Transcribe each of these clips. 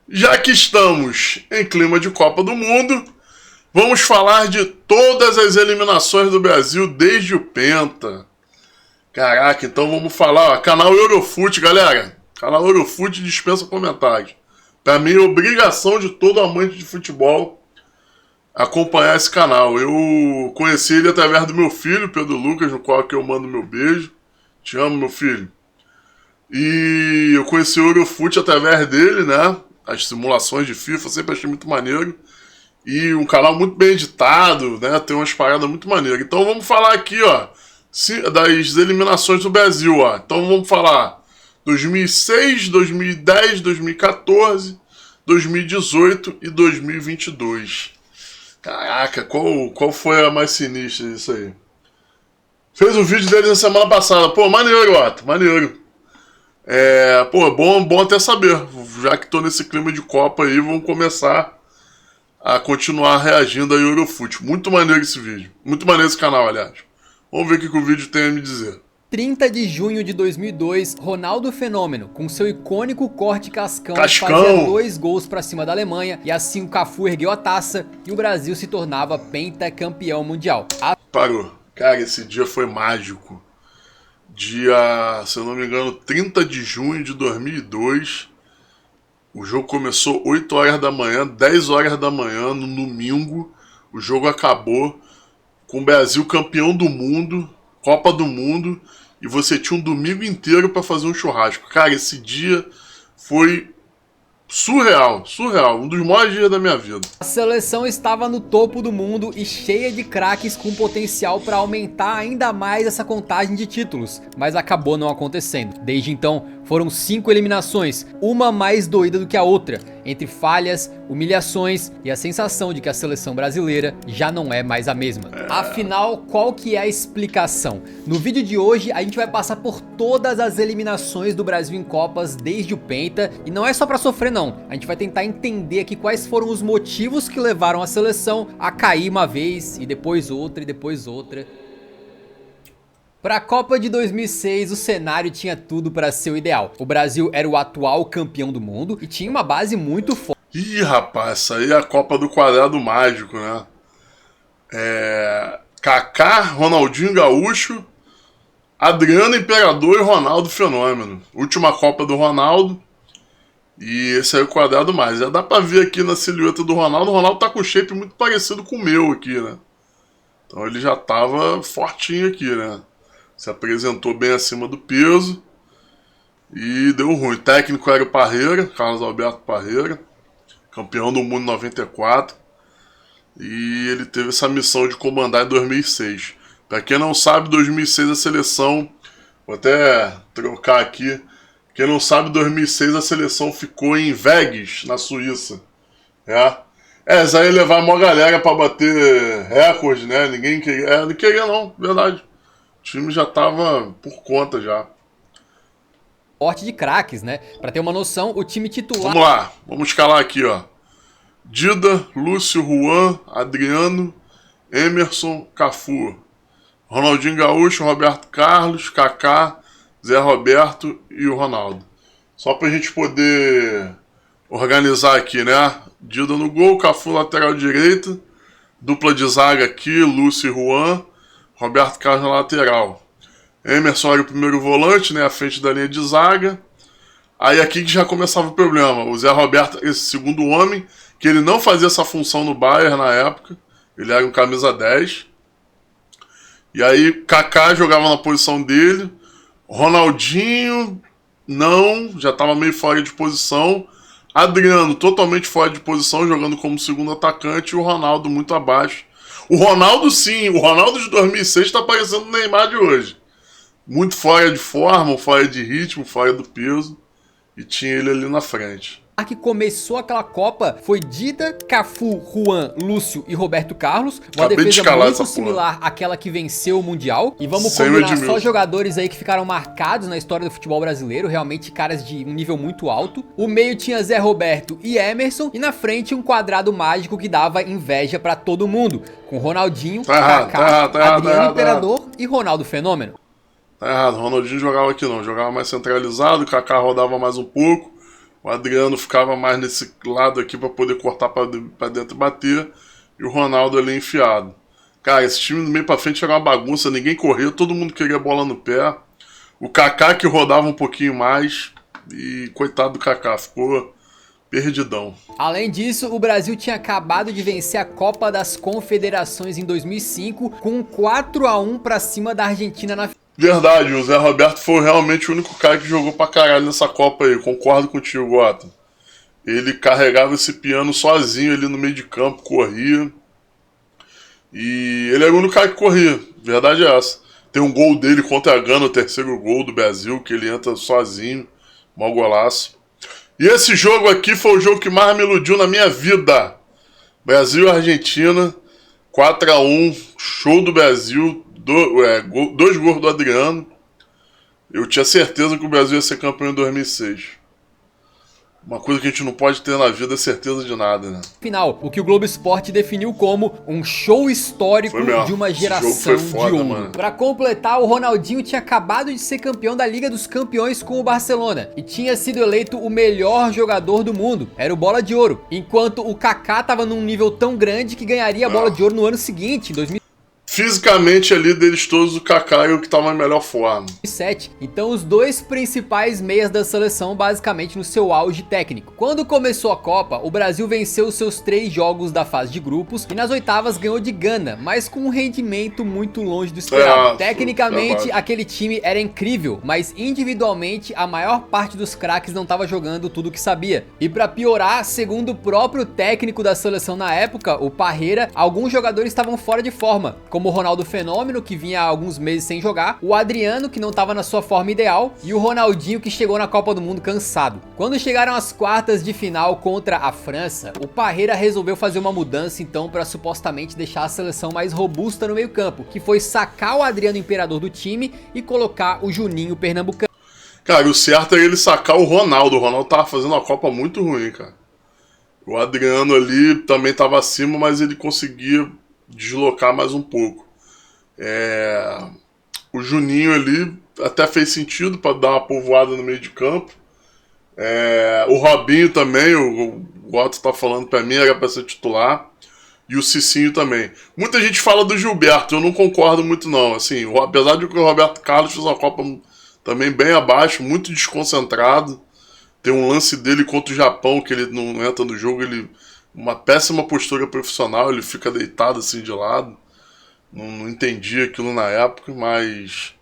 Já que estamos em clima de Copa do Mundo, vamos falar de todas as eliminações do Brasil desde o Penta. Caraca, então vamos falar, ó, canal Eurofute, galera. Canal Eurofute dispensa comentários. Pra mim é obrigação de todo amante de futebol acompanhar esse canal. Eu conheci ele através do meu filho, Pedro Lucas, no qual que eu mando meu beijo. Te amo, meu filho. E eu conheci o Eurofute através dele, né? As simulações de FIFA, sempre achei muito maneiro. E um canal muito bem editado, né? Tem umas paradas muito maneiras. Então vamos falar aqui, ó, das eliminações do Brasil, ó. Então vamos falar 2006, 2010, 2014, 2018 e 2022. Caraca, qual foi a mais sinistra disso aí? Fez um vídeo dele na semana passada. Pô, maneiro, Otto, maneiro. Pô, bom até saber. Já que tô nesse clima de Copa aí, vamos começar a continuar reagindo a Eurofute. Muito maneiro esse vídeo. Muito maneiro esse canal, aliás. Vamos ver o que o vídeo tem a me dizer. 30 de junho de 2002, Ronaldo Fenômeno, com seu icônico corte cascão, Cascão, fazia 2 gols pra cima da Alemanha, e assim o Cafu ergueu a taça e o Brasil se tornava pentacampeão mundial. Parou. Cara, esse dia foi mágico. Dia, se eu não me engano, 30 de junho de 2002. O jogo começou 8 horas da manhã, 10 horas da manhã, no domingo. O jogo acabou com o Brasil campeão do mundo, Copa do Mundo, e você tinha um domingo inteiro para fazer um churrasco. Cara, esse dia foi surreal, um dos maiores dias da minha vida. A seleção estava no topo do mundo e cheia de craques com potencial para aumentar ainda mais essa contagem de títulos, mas acabou não acontecendo. Desde então, foram 5 eliminações, uma mais doida do que a outra, entre falhas, humilhações e a sensação de que a seleção brasileira já não é mais a mesma. Afinal, qual que é a explicação? No vídeo de hoje, a gente vai passar por todas as eliminações do Brasil em Copas desde o Penta, e não é só pra sofrer não, a gente vai tentar entender aqui quais foram os motivos que levaram a seleção a cair uma vez, e depois outra, e depois outra. Para a Copa de 2006, o cenário tinha tudo para ser o ideal. O Brasil era o atual campeão do mundo e tinha uma base muito forte. Ih, rapaz, essa aí é a Copa do Quadrado Mágico, né? Kaká, Ronaldinho Gaúcho, Adriano Imperador e Ronaldo Fenômeno. Última Copa do Ronaldo. E esse aí é o quadrado mais. Já dá pra ver aqui na silhueta do Ronaldo. O Ronaldo tá com um shape muito parecido com o meu aqui, né? Então ele já tava fortinho aqui, né? Se apresentou bem acima do peso. E deu ruim. O técnico era o Parreira, Carlos Alberto Parreira. Campeão do mundo em 94. E ele teve essa missão de comandar em 2006. Pra quem não sabe, 2006 a seleção... Vou até trocar aqui. Quem não sabe, 2006 a seleção ficou em Vegas, na Suíça. Isso aí ia levar uma galera pra bater recorde, né? Ninguém queria. Não queria não, verdade. O time já tava por conta já. Forte de craques, né? Pra ter uma noção, o time titular... Vamos lá, vamos escalar aqui, ó. Dida, Lúcio, Juan, Adriano, Emerson, Cafu. Ronaldinho Gaúcho, Roberto Carlos, Kaká, Zé Roberto e o Ronaldo. Só pra gente poder organizar aqui, né? Dida no gol, Cafu lateral direito, dupla de zaga aqui, Lúcio e Juan, Roberto Carlos na lateral. Emerson era o primeiro volante, né? À frente da linha de zaga. Aí aqui que já começava o problema. O Zé Roberto, esse segundo homem, que ele não fazia essa função no Bayern na época. Ele era um camisa 10. E aí Kaká jogava na posição dele. Ronaldinho, não, já estava meio fora de posição. Adriano, totalmente fora de posição, jogando como segundo atacante. E o Ronaldo muito abaixo. O Ronaldo, sim, o Ronaldo de 2006 está parecendo o Neymar de hoje. Muito fora de forma, fora de ritmo, fora do peso. E tinha ele ali na frente. A que começou aquela Copa foi Dida, Cafu, Juan, Lúcio e Roberto Carlos. Uma defesa muito similar àquela que venceu o Mundial. E vamos combinar só jogadores aí que ficaram marcados na história do futebol brasileiro. Realmente caras de um nível muito alto. O meio tinha Zé Roberto e Emerson. E na frente um quadrado mágico que dava inveja pra todo mundo. Com Ronaldinho, Kaká, Adriano Imperador e Ronaldo Fenômeno. Tá errado, o Ronaldinho jogava aqui não. Jogava mais centralizado, o Kaká rodava mais um pouco. O Adriano ficava mais nesse lado aqui para poder cortar para dentro e bater. E o Ronaldo ali enfiado. Cara, esse time do meio para frente era uma bagunça. Ninguém corria, todo mundo queria a bola no pé. O Kaká que rodava um pouquinho mais. E coitado do Kaká, ficou perdidão. Além disso, o Brasil tinha acabado de vencer a Copa das Confederações em 2005 com um 4-1 pra cima da Argentina na final. Verdade, o Zé Roberto foi realmente o único cara que jogou pra caralho nessa Copa aí. Concordo contigo, Gota. Ele carregava esse piano sozinho ali no meio de campo, corria. E ele era o único cara que corria. Verdade é essa. Tem um gol dele contra a Gana, o terceiro gol do Brasil, que ele entra sozinho. Mau golaço. E esse jogo aqui foi o jogo que mais me iludiu na minha vida. Brasil e Argentina, 4-1, show do Brasil, dois gols do Adriano. Eu tinha certeza que o Brasil ia ser campeão em 2006. Uma coisa que a gente não pode ter na vida é certeza de nada, né? Final, o que o Globo Esporte definiu como um show histórico de uma geração de ouro. Para completar, o Ronaldinho tinha acabado de ser campeão da Liga dos Campeões com o Barcelona e tinha sido eleito o melhor jogador do mundo. Era o Bola de Ouro, enquanto o Kaká tava num nível tão grande que ganharia a Bola de Ouro no ano seguinte, em 2007. Fisicamente ali deles todos, o Kaká é o que tava em melhor forma. Então os dois principais meias da seleção basicamente no seu auge técnico. Quando começou a Copa, o Brasil venceu os seus 3 jogos da fase de grupos e nas oitavas ganhou de Gana, mas com um rendimento muito longe do esperado. Tecnicamente aquele time era incrível, mas individualmente a maior parte dos craques não estava jogando tudo o que sabia. E para piorar, segundo o próprio técnico da seleção na época, o Parreira, alguns jogadores estavam fora de forma, como o Ronaldo Fenômeno, que vinha há alguns meses sem jogar, o Adriano, que não estava na sua forma ideal, e o Ronaldinho, que chegou na Copa do Mundo cansado. Quando chegaram às quartas de final contra a França, o Parreira resolveu fazer uma mudança então para supostamente deixar a seleção mais robusta no meio campo, que foi sacar o Adriano Imperador do time e colocar o Juninho Pernambucano. Cara, o certo é ele sacar o Ronaldo. O Ronaldo tava fazendo uma Copa muito ruim, cara. O Adriano ali também tava acima, mas ele conseguia deslocar mais um pouco. O Juninho ali até fez sentido para dar uma povoada no meio de campo. O Robinho também, o Otto tá falando para mim, era para ser titular. E o Cicinho também. Muita gente fala do Gilberto, eu não concordo muito não. Assim, apesar de que o Roberto Carlos fez uma Copa também bem abaixo, muito desconcentrado. Tem um lance dele contra o Japão, que ele não entra no jogo, uma péssima postura profissional, ele fica deitado assim de lado. Não entendi aquilo na época, mas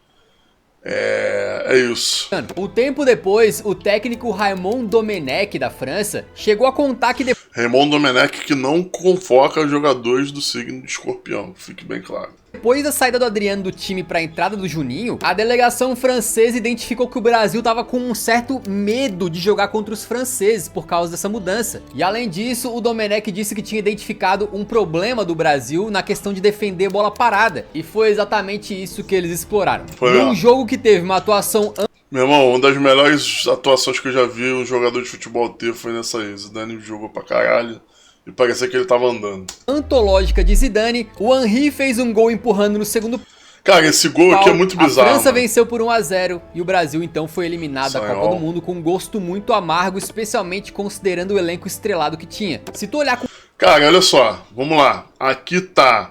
é isso. Um tempo depois, o técnico Raymond Domenech da França chegou a contar que Raymond Domenech que não convoca jogadores do signo de Escorpião, fique bem claro. Depois da saída do Adriano do time para a entrada do Juninho, a delegação francesa identificou que o Brasil estava com um certo medo de jogar contra os franceses por causa dessa mudança. E além disso, o Domenech disse que tinha identificado um problema do Brasil na questão de defender bola parada. E foi exatamente isso que eles exploraram. Num jogo que teve uma atuação... Meu irmão, uma das melhores atuações que eu já vi um jogador de futebol ter foi nessa aí. Zidane jogou pra caralho. E parecia que ele tava andando. Antológica de Zidane, o Henry fez um gol empurrando no segundo. Cara, esse gol aqui é muito bizarro. A França venceu por 1-0 e o Brasil então foi eliminado da Copa do Mundo com um gosto muito amargo, especialmente considerando o elenco estrelado que tinha. Se tu olhar com... Cara, olha só, vamos lá. Aqui tá...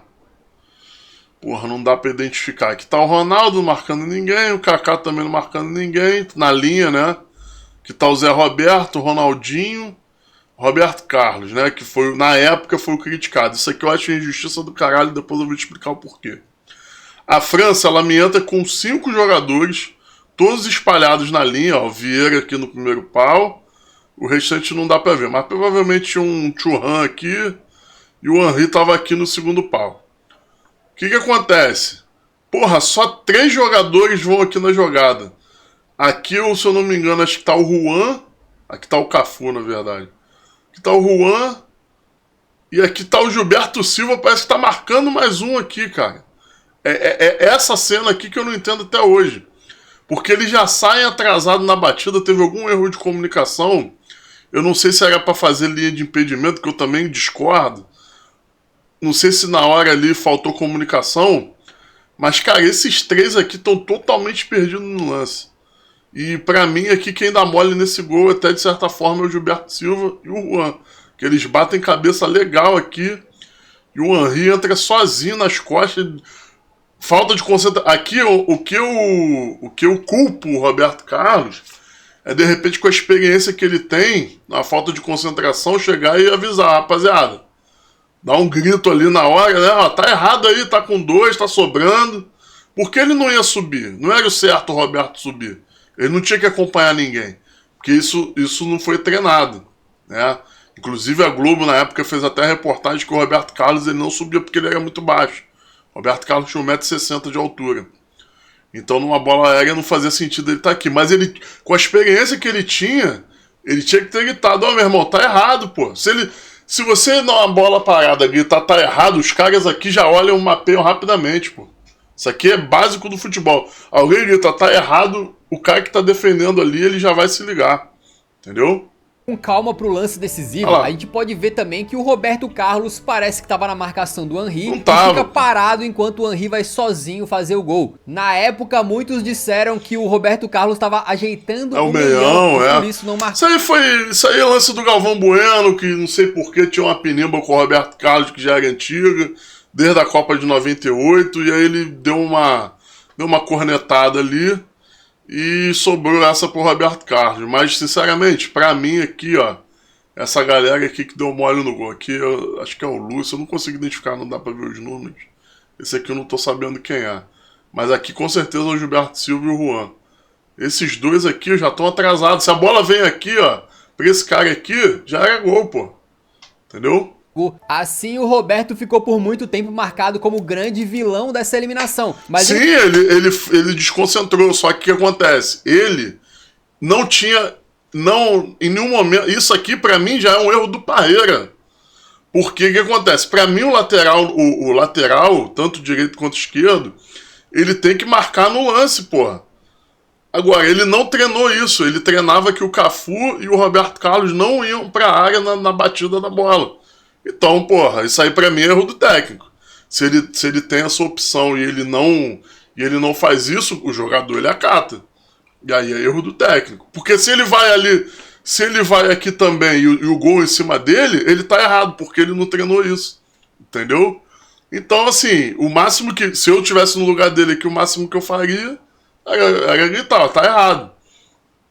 Porra, não dá pra identificar. Aqui tá o Ronaldo não marcando ninguém, o Kaká também não marcando ninguém, na linha, né? Aqui tá o Zé Roberto, o Ronaldinho... Roberto Carlos, né, que foi, na época foi o criticado. Isso aqui eu acho injustiça do caralho, depois eu vou te explicar o porquê. A França, ela me entra com 5 jogadores, todos espalhados na linha, ó, Vieira aqui no primeiro pau, o restante não dá pra ver, mas provavelmente um Thuram aqui e o Henry tava aqui no segundo pau. O que acontece? Porra, só 3 jogadores vão aqui na jogada. Aqui, se eu não me engano, acho que tá o Juan, aqui tá o Cafu, na verdade. Aqui tá o Juan. E aqui tá o Gilberto Silva. Parece que tá marcando mais um aqui, cara. É essa cena aqui que eu não entendo até hoje. Porque eles já saem atrasados na batida. Teve algum erro de comunicação. Eu não sei se era pra fazer linha de impedimento, que eu também discordo. Não sei se na hora ali faltou comunicação. Mas, cara, esses 3 aqui estão totalmente perdidos no lance. E pra mim aqui quem dá mole nesse gol até de certa forma é o Gilberto Silva e o Juan. Que eles batem cabeça legal aqui. E o Henry entra sozinho nas costas. Falta de concentração. Aqui o que eu culpo o Roberto Carlos é de repente com a experiência que ele tem, na falta de concentração, chegar e avisar, rapaziada. Dá um grito ali na hora, né? Ó, tá errado aí, tá com 2, tá sobrando. Por que ele não ia subir? Não era o certo o Roberto subir. Ele não tinha que acompanhar ninguém. Porque isso não foi treinado, né? Inclusive a Globo na época fez até reportagem que o Roberto Carlos ele não subia porque ele era muito baixo. O Roberto Carlos tinha 1,60 m de altura. Então numa bola aérea não fazia sentido ele estar aqui. Mas ele, com a experiência que ele tinha que ter gritado, ó, meu irmão, tá errado, pô. Se você dar uma bola parada gritar tá errado, os caras aqui já olham, mapeiam rapidamente, pô. Isso aqui é básico do futebol. Alguém grita tá errado, o cara que tá defendendo ali, ele já vai se ligar. Entendeu? Com calma pro lance decisivo, a gente pode ver também que o Roberto Carlos parece que tava na marcação do Henry e fica parado enquanto o Henry vai sozinho fazer o gol. Na época, muitos disseram que o Roberto Carlos tava ajeitando o meião, por isso não marcou. Isso aí é lance do Galvão Bueno, que não sei porquê tinha uma pinimba com o Roberto Carlos, que já era antiga, desde a Copa de 98, e aí ele deu uma cornetada ali. E sobrou essa pro Roberto Carlos. Mas, sinceramente, pra mim aqui, ó, essa galera aqui que deu mole no gol aqui, eu acho que é o Lúcio, eu não consigo identificar, não dá pra ver os números. Esse aqui eu não tô sabendo quem é. Mas aqui com certeza é o Gilberto Silva e o Juan. Esses dois aqui já estão atrasados. Se a bola vem aqui, ó, pra esse cara aqui, já era gol, pô. Entendeu? Assim, o Roberto ficou por muito tempo marcado como o grande vilão dessa eliminação. Mas sim, ele desconcentrou, só que o que acontece? Ele não tinha, em nenhum momento, isso aqui pra mim já é um erro do Parreira. Porque o que acontece? Pra mim o lateral, tanto direito quanto esquerdo, ele tem que marcar no lance, porra. Agora, ele não treinou isso, ele treinava que o Cafu e o Roberto Carlos não iam pra área na batida da bola. Então, porra, isso aí pra mim é erro do técnico. Se ele tem essa opção e ele não faz isso, o jogador ele acata. E aí é erro do técnico. Porque se ele vai aqui também e o gol em cima dele, ele tá errado, porque ele não treinou isso. Entendeu? Então, assim, o máximo que... Se eu tivesse no lugar dele aqui, o máximo que eu faria era gritar, ó, tá errado.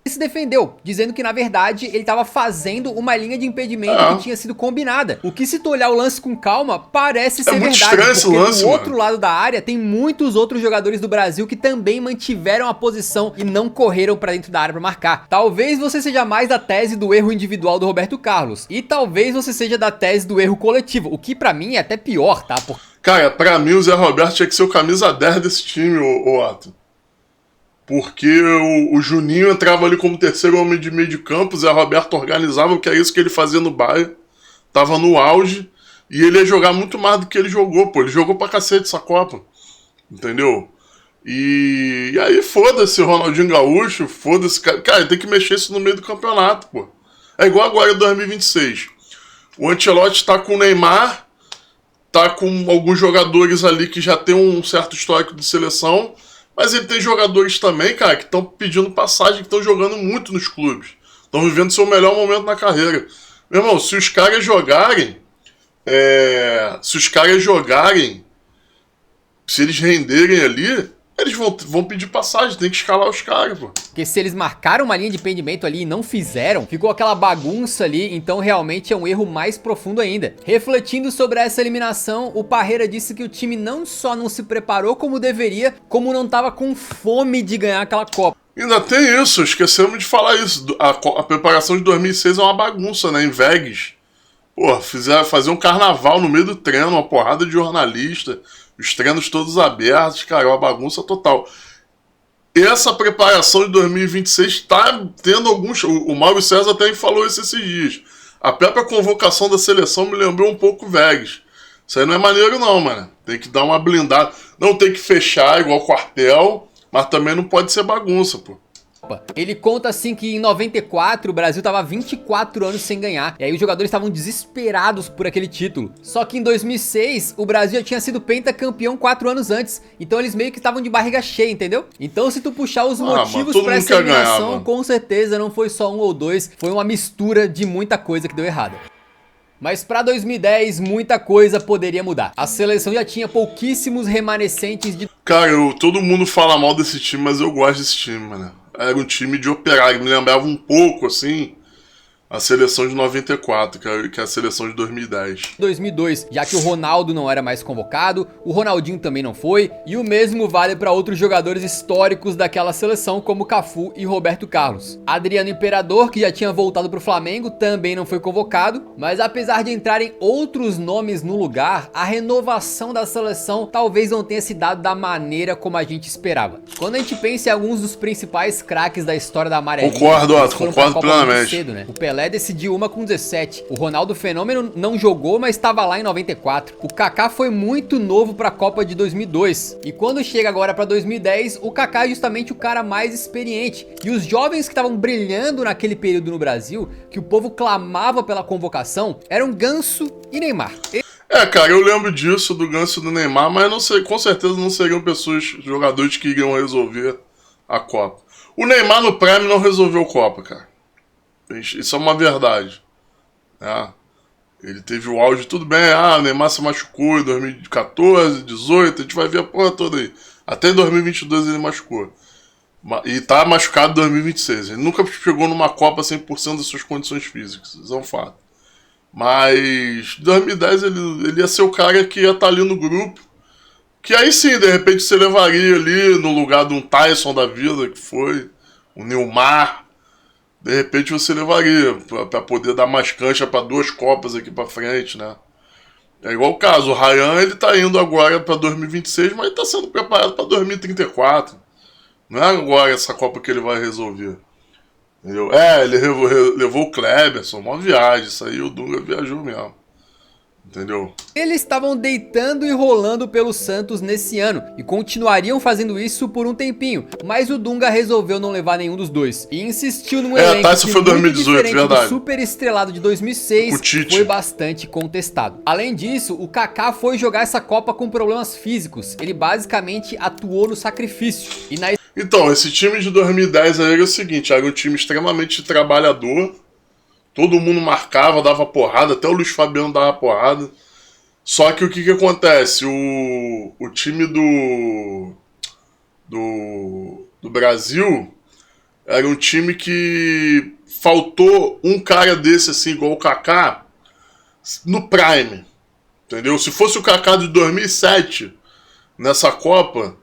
Ele se defendeu, dizendo que na verdade ele estava fazendo uma linha de impedimento que tinha sido combinada. O que, se tu olhar o lance com calma, parece ser verdade, porque lance, do outro lado da área tem muitos outros jogadores do Brasil que também mantiveram a posição e não correram pra dentro da área pra marcar. Talvez você seja mais da tese do erro individual do Roberto Carlos, e talvez você seja da tese do erro coletivo, o que pra mim é até pior, tá? Cara, pra mim o Zé Roberto tinha que ser o camisa 10 desse time, ô Otto. Porque o Juninho entrava ali como terceiro homem de meio de campo, o Zé Roberto organizava, que é isso que ele fazia no Bahia. Tava no auge, e ele ia jogar muito mais do que ele jogou, pô. Ele jogou pra cacete essa Copa, entendeu? E aí foda-se o Ronaldinho Gaúcho, foda-se... Cara, tem que mexer isso no meio do campeonato, pô. É igual agora em 2026. O Ancelotti tá com o Neymar, tá com alguns jogadores ali que já tem um certo histórico de seleção... Mas ele tem jogadores também, cara, que estão pedindo passagem, que estão jogando muito nos clubes. Estão vivendo seu melhor momento na carreira. Meu irmão, se os caras jogarem... Se eles renderem ali, eles vão pedir passagem, tem que escalar os caras, pô. Porque se eles marcaram uma linha de impedimento ali e não fizeram, ficou aquela bagunça ali, então realmente é um erro mais profundo ainda. Refletindo sobre essa eliminação, o Parreira disse que o time não só não se preparou como deveria, como não tava com fome de ganhar aquela Copa. Ainda tem isso, esquecemos de falar isso. A preparação de 2006 é uma bagunça, né, em Vegas. Pô, fazer um carnaval no meio do treino, uma porrada de jornalista, os treinos todos abertos, cara, é uma bagunça total. Essa preparação de 2026 tá tendo alguns... O Mauro César até falou isso esses dias. A própria convocação da seleção me lembrou um pouco Vegas. Isso aí não é maneiro não, mano. Tem que dar uma blindada. Não tem que fechar igual quartel, mas também não pode ser bagunça, pô. Ele conta assim que em 94 o Brasil tava 24 anos sem ganhar, e aí os jogadores estavam desesperados por aquele título. Só que em 2006 o Brasil já tinha sido pentacampeão 4 anos antes, então eles meio que estavam de barriga cheia, entendeu? Então se tu puxar os motivos pra essa eliminação, com certeza não foi só um ou dois, foi uma mistura de muita coisa que deu errada. Mas pra 2010, muita coisa poderia mudar. A seleção já tinha pouquíssimos remanescentes de... Cara, todo mundo fala mal desse time, mas eu gosto desse time, mano. Era um time de operário, me lembrava um pouco, assim, a seleção de 94, que é a seleção de 2010. 2002, já que o Ronaldo não era mais convocado, o Ronaldinho também não foi, e o mesmo vale para outros jogadores históricos daquela seleção, como Cafu e Roberto Carlos. Adriano Imperador, que já tinha voltado pro Flamengo, também não foi convocado, mas apesar de entrarem outros nomes no lugar, a renovação da seleção talvez não tenha se dado da maneira como a gente esperava. Quando a gente pensa em alguns dos principais craques da história da amarelinha, concordo plenamente. Cedo, né? O Pelé decidiu uma com 17. O Ronaldo Fenômeno não jogou, mas estava lá em 94. O Kaká foi muito novo para a Copa de 2002. E quando chega agora para 2010, o Kaká é justamente o cara mais experiente. E os jovens que estavam brilhando naquele período no Brasil, que o povo clamava pela convocação, eram Ganso e Neymar. Cara, eu lembro disso, do Ganso e do Neymar, mas não sei, com certeza não seriam jogadores que iriam resolver a Copa. O Neymar no Prime não resolveu a Copa, cara. Isso é uma verdade. Ele teve o auge, tudo bem. O Neymar se machucou em 2014, 2018, a gente vai ver a porra toda aí. Até em 2022 ele machucou. E tá machucado em 2026. Ele nunca chegou numa Copa 100% das suas condições físicas. Isso é um fato. Mas em 2010 ele ia ser o cara que ia estar ali no grupo. Que aí sim, de repente você levaria ali no lugar de um Tyson da vida, que foi um Neymar. De repente você levaria para poder dar mais cancha para 2 Copas aqui para frente, né? É igual o caso, o Ryan ele tá indo agora para 2026, mas ele tá sendo preparado para 2034. Não é agora essa Copa que ele vai resolver. Entendeu? Ele levou o Kleberson, uma viagem, isso aí o Dunga viajou mesmo. Entendeu? Eles estavam deitando e rolando pelo Santos nesse ano e continuariam fazendo isso por um tempinho, mas o Dunga resolveu não levar nenhum dos dois e insistiu num elenco que, foi 2018, verdade. Do super estrelado de 2006, foi bastante contestado. Além disso, o Kaká foi jogar essa Copa com problemas físicos, ele basicamente atuou no sacrifício. Então, esse time de 2010 aí era o seguinte, era um time extremamente trabalhador. Todo mundo marcava, dava porrada, até o Luiz Fabiano dava porrada. Só que o que acontece? O time do Brasil era um time que faltou um cara desse, assim, igual o Kaká, no Prime. Entendeu? Se fosse o Kaká de 2007, nessa Copa,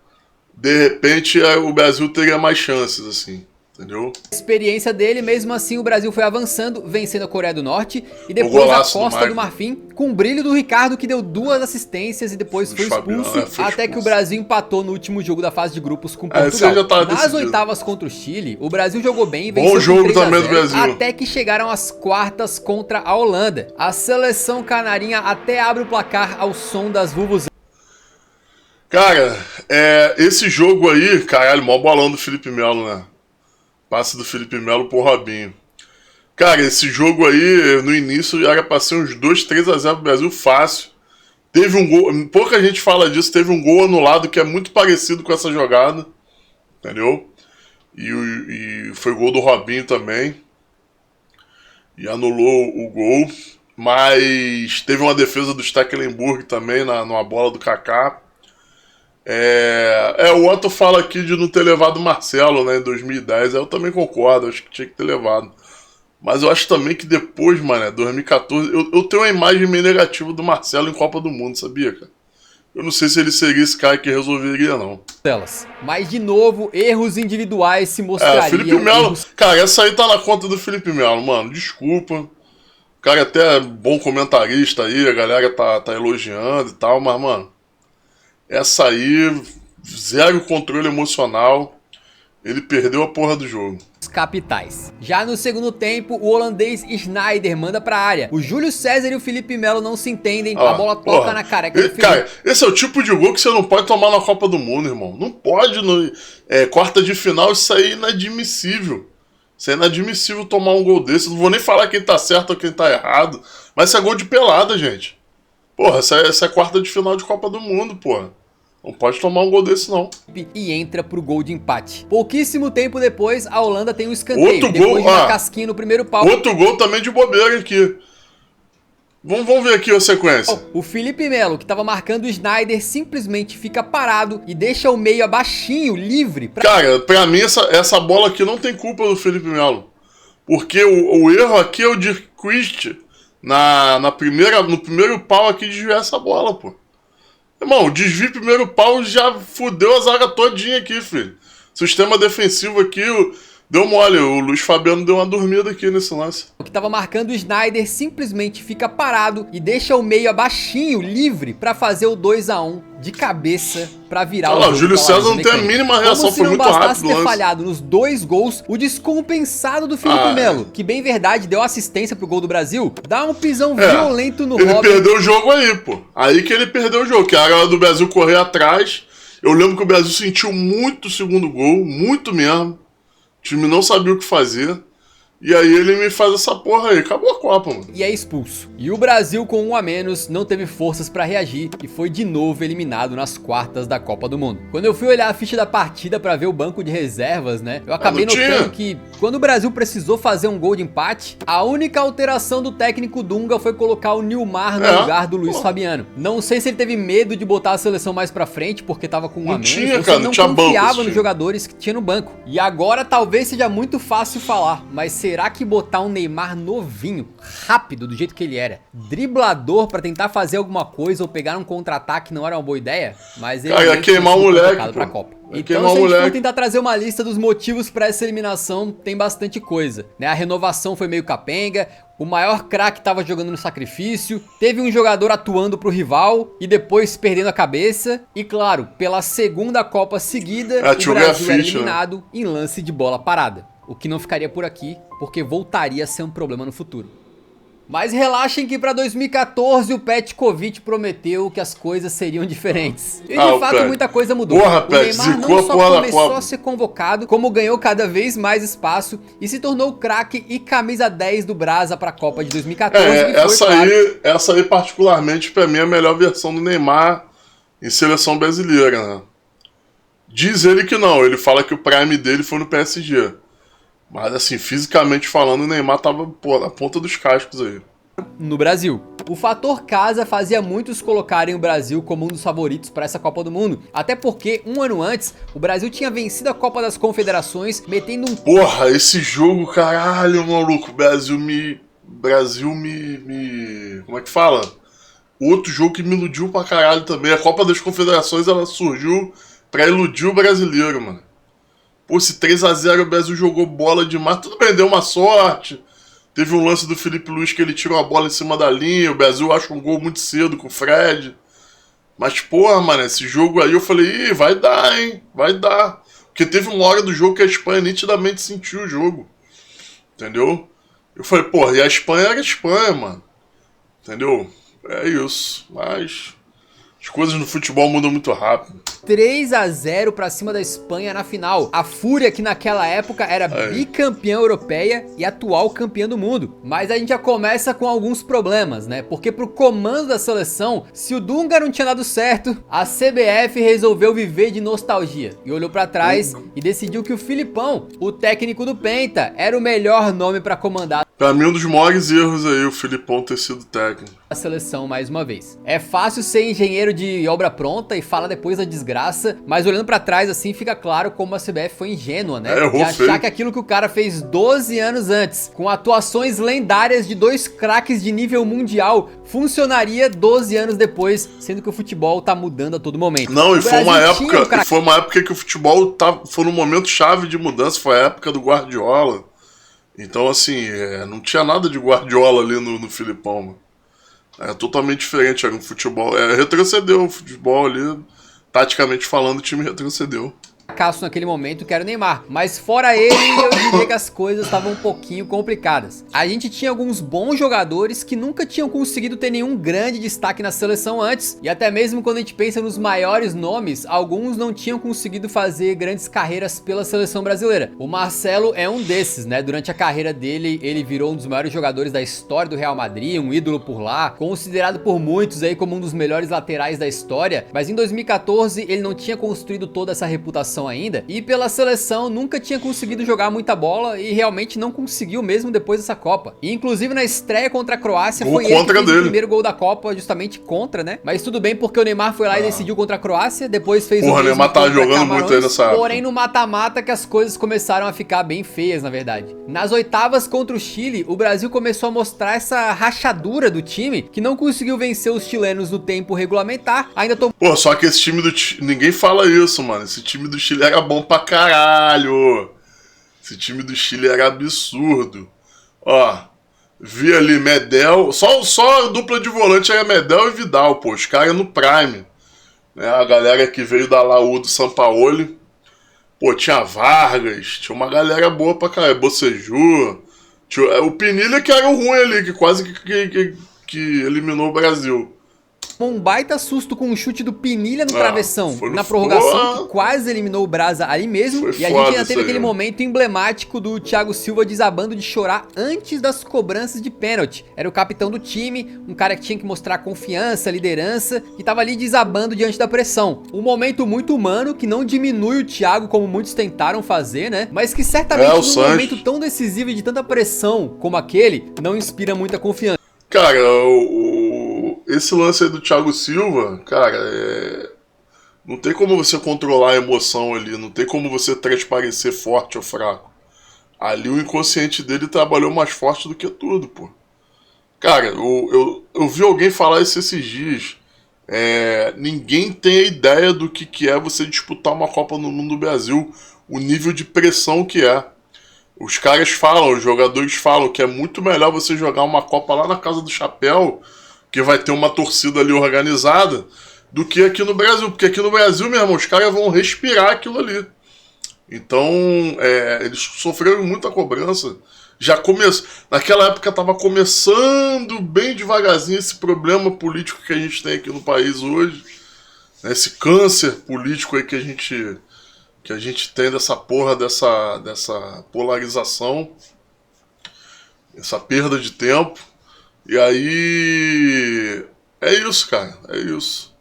de repente o Brasil teria mais chances, assim. Entendeu? A experiência dele, mesmo assim o Brasil foi avançando, vencendo a Coreia do Norte e depois a Costa do Marfim, com o brilho do Ricardo, que deu 2 assistências e depois foi expulso, até que o Brasil empatou no último jogo da fase de grupos com Portugal. Nas oitavas contra o Chile, o Brasil jogou bem e venceu bom jogo também do Brasil. Até que chegaram as quartas contra a Holanda. A seleção canarinha até abre o placar ao som das vuvuzelas. Cara, esse jogo aí, caralho, mó bolão do Felipe Melo, né? Passe do Felipe Melo pro Robinho. Cara, esse jogo aí, no início, era pra ser uns 2-3-0 pro Brasil fácil. Teve um gol, pouca gente fala disso, teve um gol anulado que é muito parecido com essa jogada. Entendeu? E foi gol do Robinho também. E anulou o gol. Mas teve uma defesa do Stecklenburg também, numa bola do Kaká. O Otto fala aqui de não ter levado o Marcelo, né, em 2010. Eu também concordo, acho que tinha que ter levado. Mas eu acho também que depois, mano, 2014, eu tenho uma imagem meio negativa do Marcelo em Copa do Mundo, sabia, cara? Eu não sei se ele seria esse cara que resolveria, não. Mas, de novo, erros individuais se mostrariam. Felipe Melo, cara, essa aí tá na conta do Felipe Melo, mano, desculpa. O cara até é bom comentarista aí, a galera tá elogiando e tal, mas, mano, essa aí, zero controle emocional. Ele perdeu a porra do jogo. Capitais. Já no segundo tempo, o holandês Sneijder manda pra área. O Júlio César e o Felipe Melo não se entendem, a bola toca na careca do Felipe. Cara, esse é o tipo de gol que você não pode tomar na Copa do Mundo, irmão. Não pode, quarta de final, isso aí é inadmissível. Isso é inadmissível tomar um gol desse. Não vou nem falar quem tá certo ou quem tá errado, mas isso é gol de pelada, gente. Porra, essa é quarta de final de Copa do Mundo, porra. Não pode tomar um gol desse, não. E entra pro gol de empate. Pouquíssimo tempo depois, a Holanda tem um escanteio. Outro depois gol, de uma casquinha no primeiro pau. Outro gol também de bobeira aqui. Vamos ver aqui a sequência. O Felipe Melo, que tava marcando o Sneijder, simplesmente fica parado e deixa o meio abaixinho, livre. Cara, pra mim essa bola aqui não tem culpa do Felipe Melo. Porque o erro aqui é o de Christ no primeiro pau aqui desviar essa bola, pô. Irmão, o desvio primeiro pau já fudeu a zaga todinha aqui, filho. Sistema defensivo aqui, deu mole. O Luiz Fabiano deu uma dormida aqui nesse lance. O que tava marcando o Sneijder simplesmente fica parado e deixa o meio abaixinho, livre, pra fazer o 2-1 de cabeça pra virar o jogo. O Júlio César não tem a mínima reação, foi muito rápido. Como se não bastasse ter falhado nos 2 gols, o descompensado do Felipe Melo, que bem verdade deu assistência pro gol do Brasil, dá um pisão violento no Robin. Ele perdeu o jogo aí, pô. Aí que ele perdeu o jogo, que era a hora do Brasil correr atrás. Eu lembro que o Brasil sentiu muito o segundo gol, muito mesmo. O time não sabia o que fazer. E aí ele me faz essa porra aí. Acabou a Copa, mano. E é expulso. E o Brasil, com 1 a menos, não teve forças pra reagir e foi de novo eliminado nas quartas da Copa do Mundo. Quando eu fui olhar a ficha da partida pra ver o banco de reservas, né? Eu acabei notando que quando o Brasil precisou fazer um gol de empate, a única alteração do técnico Dunga foi colocar o Nilmar no lugar do Luiz Fabiano. Não sei se ele teve medo de botar a seleção mais pra frente, porque tava com 1 a menos, ou se ele não confiava nos jogadores que tinha no banco. E agora talvez seja muito fácil falar, mas será que botar um Neymar novinho, rápido, do jeito que ele era, driblador pra tentar fazer alguma coisa ou pegar um contra-ataque não era uma boa ideia? Mas ele ia queimar o moleque, pra Copa. Então, se a gente for tentar trazer uma lista dos motivos pra essa eliminação, tem bastante coisa, né? A renovação foi meio capenga, o maior craque tava jogando no sacrifício, teve um jogador atuando pro rival e depois perdendo a cabeça, e claro, pela segunda Copa seguida, o Brasil era eliminado em lance de bola parada. O que não ficaria por aqui, porque voltaria a ser um problema no futuro. Mas relaxem que para 2014 o Petkovic prometeu que as coisas seriam diferentes. E de fato muita coisa mudou. Porra, o Neymar não só começou a ser convocado, como ganhou cada vez mais espaço e se tornou o craque e camisa 10 do Brasa para a Copa de 2014. Essa aí particularmente para mim é a melhor versão do Neymar em seleção brasileira, né? Diz ele que não, ele fala que o prime dele foi no PSG. Mas assim, fisicamente falando, o Neymar tava na ponta dos cascos aí. No Brasil. O fator casa fazia muitos colocarem o Brasil como um dos favoritos para essa Copa do Mundo. Até porque, 1 ano antes, o Brasil tinha vencido a Copa das Confederações, metendo um... Porra, esse jogo, caralho, maluco. Brasil me... Como é que fala? Outro jogo que me iludiu pra caralho também. A Copa das Confederações, ela surgiu pra iludir o brasileiro, mano. Pô, esse 3-0 o Brasil jogou bola demais. Tudo bem, deu uma sorte. Teve um lance do Felipe Luiz que ele tirou a bola em cima da linha. O Brasil acha um gol muito cedo com o Fred. Mas, porra, mano, esse jogo aí eu falei, ih, vai dar, hein? Vai dar. Porque teve uma hora do jogo que a Espanha nitidamente sentiu o jogo. Entendeu? Eu falei, porra, e a Espanha era a Espanha, mano. Entendeu? É isso. Mas as coisas no futebol mudam muito rápido. 3-0 pra cima da Espanha na final. A Fúria, que naquela época era bicampeã europeia e atual campeã do mundo. Mas a gente já começa com alguns problemas, né? Porque pro comando da seleção, se o Dunga não tinha dado certo, a CBF resolveu viver de nostalgia. E olhou pra trás e decidiu que o Filipão, o técnico do Penta, era o melhor nome pra comandar. Pra mim, um dos maiores erros aí, o Filipão ter sido técnico. A seleção mais uma vez. É fácil ser engenheiro de obra pronta e falar depois da desgraça, mas olhando pra trás assim fica claro como a CBF foi ingênua, né? De achar que aquilo que o cara fez 12 anos antes, com atuações lendárias de 2 craques de nível mundial, funcionaria 12 anos depois, sendo que o futebol tá mudando a todo momento. Não, e foi uma época que o futebol foi num momento chave de mudança, foi a época do Guardiola. Então, assim, não tinha nada de Guardiola ali no Filipão, mano. É totalmente diferente, era um futebol. Retrocedeu o futebol ali, taticamente falando, o time retrocedeu. fracasso naquele momento, que era o Neymar. Mas fora ele, eu diria que as coisas estavam um pouquinho complicadas. A gente tinha alguns bons jogadores que nunca tinham conseguido ter nenhum grande destaque na seleção antes, e até mesmo quando a gente pensa nos maiores nomes, alguns não tinham conseguido fazer grandes carreiras pela seleção brasileira. O Marcelo é um desses, né? Durante a carreira dele, ele virou um dos maiores jogadores da história do Real Madrid, um ídolo por lá, considerado por muitos aí como um dos melhores laterais da história, mas em 2014 ele não tinha construído toda essa reputação ainda, e pela seleção nunca tinha conseguido jogar muita bola e realmente não conseguiu mesmo depois dessa Copa. E inclusive na estreia contra a Croácia foi ele que fez o primeiro gol da Copa, justamente contra, né? Mas tudo bem porque o Neymar foi lá e decidiu contra a Croácia, depois fez o Neymar tava jogando muito aí nessa época. Porém no mata-mata que as coisas começaram a ficar bem feias, na verdade. Nas oitavas contra o Chile, o Brasil começou a mostrar essa rachadura do time, que não conseguiu vencer os chilenos no tempo regulamentar, ainda tomou... Pô, só que esse time do Chile, ninguém fala isso, mano. Esse time do Chile era bom pra caralho. Esse time do Chile era absurdo. Ó, vi ali Medel, só a dupla de volante era Medel e Vidal, pô, os caras no Prime. Né, a galera que veio da Laú do Sampaoli. Pô, tinha Vargas, tinha uma galera boa pra caralho, Bocejú. O Pinilha que era o ruim ali, que quase que eliminou o Brasil. Um baita susto com um chute do Pinilha no travessão, na prorrogação, que quase eliminou o Brasa ali mesmo. E a gente ainda teve aquele momento emblemático do Thiago Silva desabando de chorar antes das cobranças de pênalti. Era o capitão do time, um cara que tinha que mostrar confiança, liderança, e tava ali desabando diante da pressão. Um momento muito humano, que não diminui o Thiago como muitos tentaram fazer, né? Mas que certamente num momento tão decisivo e de tanta pressão como aquele, não inspira muita confiança. Cara, esse lance aí do Thiago Silva, cara, não tem como você controlar a emoção ali, não tem como você transparecer forte ou fraco. Ali o inconsciente dele trabalhou mais forte do que tudo, pô. Cara, eu vi alguém falar isso esses dias. Ninguém tem a ideia do que é você disputar uma Copa no Mundo do Brasil, o nível de pressão que é. Os caras falam, os jogadores falam que é muito melhor você jogar uma Copa lá na Casa do Chapéu, que vai ter uma torcida ali organizada, do que aqui no Brasil. Porque aqui no Brasil, meu irmão, os caras vão respirar aquilo ali. Então, eles sofreram muita cobrança. Naquela época estava começando bem devagarzinho esse problema político que a gente tem aqui no país hoje. Né, esse câncer político aí que a gente tem dessa porra, dessa polarização, essa perda de tempo. E aí, é isso, cara, é isso.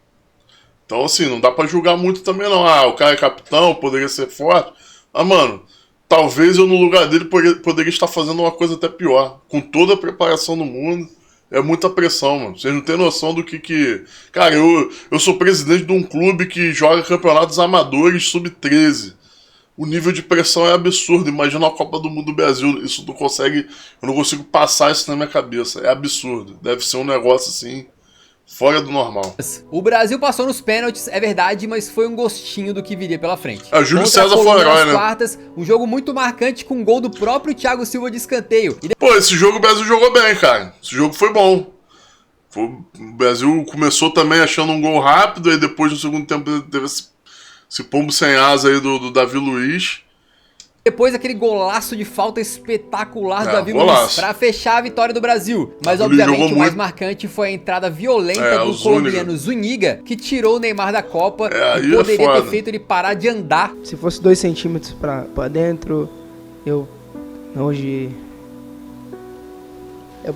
Então, assim, não dá pra julgar muito também não. O cara é capitão, poderia ser forte. Mas, mano, talvez eu no lugar dele poderia estar fazendo uma coisa até pior. Com toda a preparação do mundo, é muita pressão, mano. Vocês não têm noção do que... Cara, eu sou presidente de um clube que joga campeonatos amadores sub-13. O nível de pressão é absurdo. Imagina a Copa do Mundo do Brasil. Isso não consegue... Eu não consigo passar isso na minha cabeça. É absurdo. Deve ser um negócio assim... fora do normal. O Brasil passou nos pênaltis, é verdade, mas foi um gostinho do que viria pela frente. Júlio César foi o herói, né? Quartas, um jogo muito marcante com um gol do próprio Thiago Silva de escanteio. Pô, esse jogo o Brasil jogou bem, cara. Esse jogo foi bom. O Brasil começou também achando um gol rápido, aí depois no segundo tempo teve esse pombo sem asa aí do Davi Luiz. Depois aquele golaço de falta espetacular do Davi Luiz pra fechar a vitória do Brasil. Mas obviamente o mais marcante foi a entrada violenta do colombiano Zúñiga, que tirou o Neymar da Copa e poderia ter feito ele parar de andar. Se fosse 2 centímetros pra dentro, eu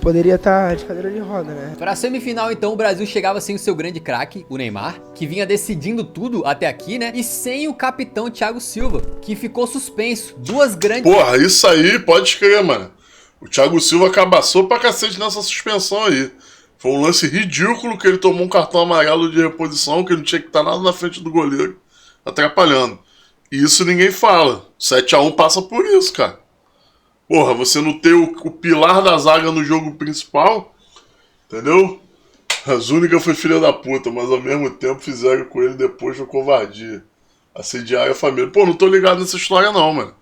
poderia estar de cadeira de roda, né? Para a semifinal, então, o Brasil chegava sem o seu grande craque, o Neymar, que vinha decidindo tudo até aqui, né? E sem o capitão Thiago Silva, que ficou suspenso. Duas grandes... Porra, isso aí pode escrever, mano. O Thiago Silva cabaçou pra cacete nessa suspensão aí. Foi um lance ridículo que ele tomou um cartão amarelo de reposição, que ele não tinha que estar nada na frente do goleiro, atrapalhando. E isso ninguém fala. 7-1 passa por isso, cara. Porra, você não ter o pilar da zaga no jogo principal, entendeu? A Zúñiga foi filha da puta, mas ao mesmo tempo fizeram com ele depois de covardia. Assediar a família. Pô, não tô ligado nessa história não, mano.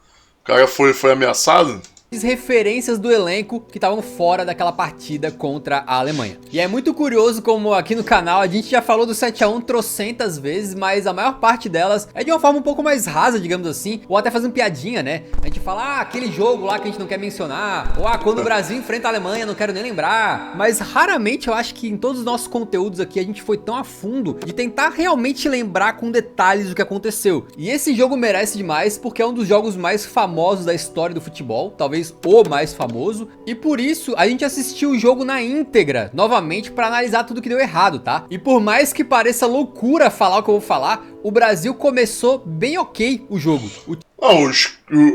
O cara foi ameaçado? referências do elenco que estavam fora daquela partida contra a Alemanha. E é muito curioso como aqui no canal a gente já falou do 7 a 1 trocentas vezes, mas a maior parte delas é de uma forma um pouco mais rasa, digamos assim, ou até fazendo piadinha, né? A gente fala, aquele jogo lá que a gente não quer mencionar, ou quando o Brasil enfrenta a Alemanha, não quero nem lembrar. Mas raramente eu acho que em todos os nossos conteúdos aqui a gente foi tão a fundo de tentar realmente lembrar com detalhes o que aconteceu. E esse jogo merece demais porque é um dos jogos mais famosos da história do futebol, talvez o mais famoso, e por isso a gente assistiu o jogo na íntegra, novamente, para analisar tudo que deu errado, tá? E por mais que pareça loucura falar o que eu vou falar, o Brasil começou bem ok o jogo.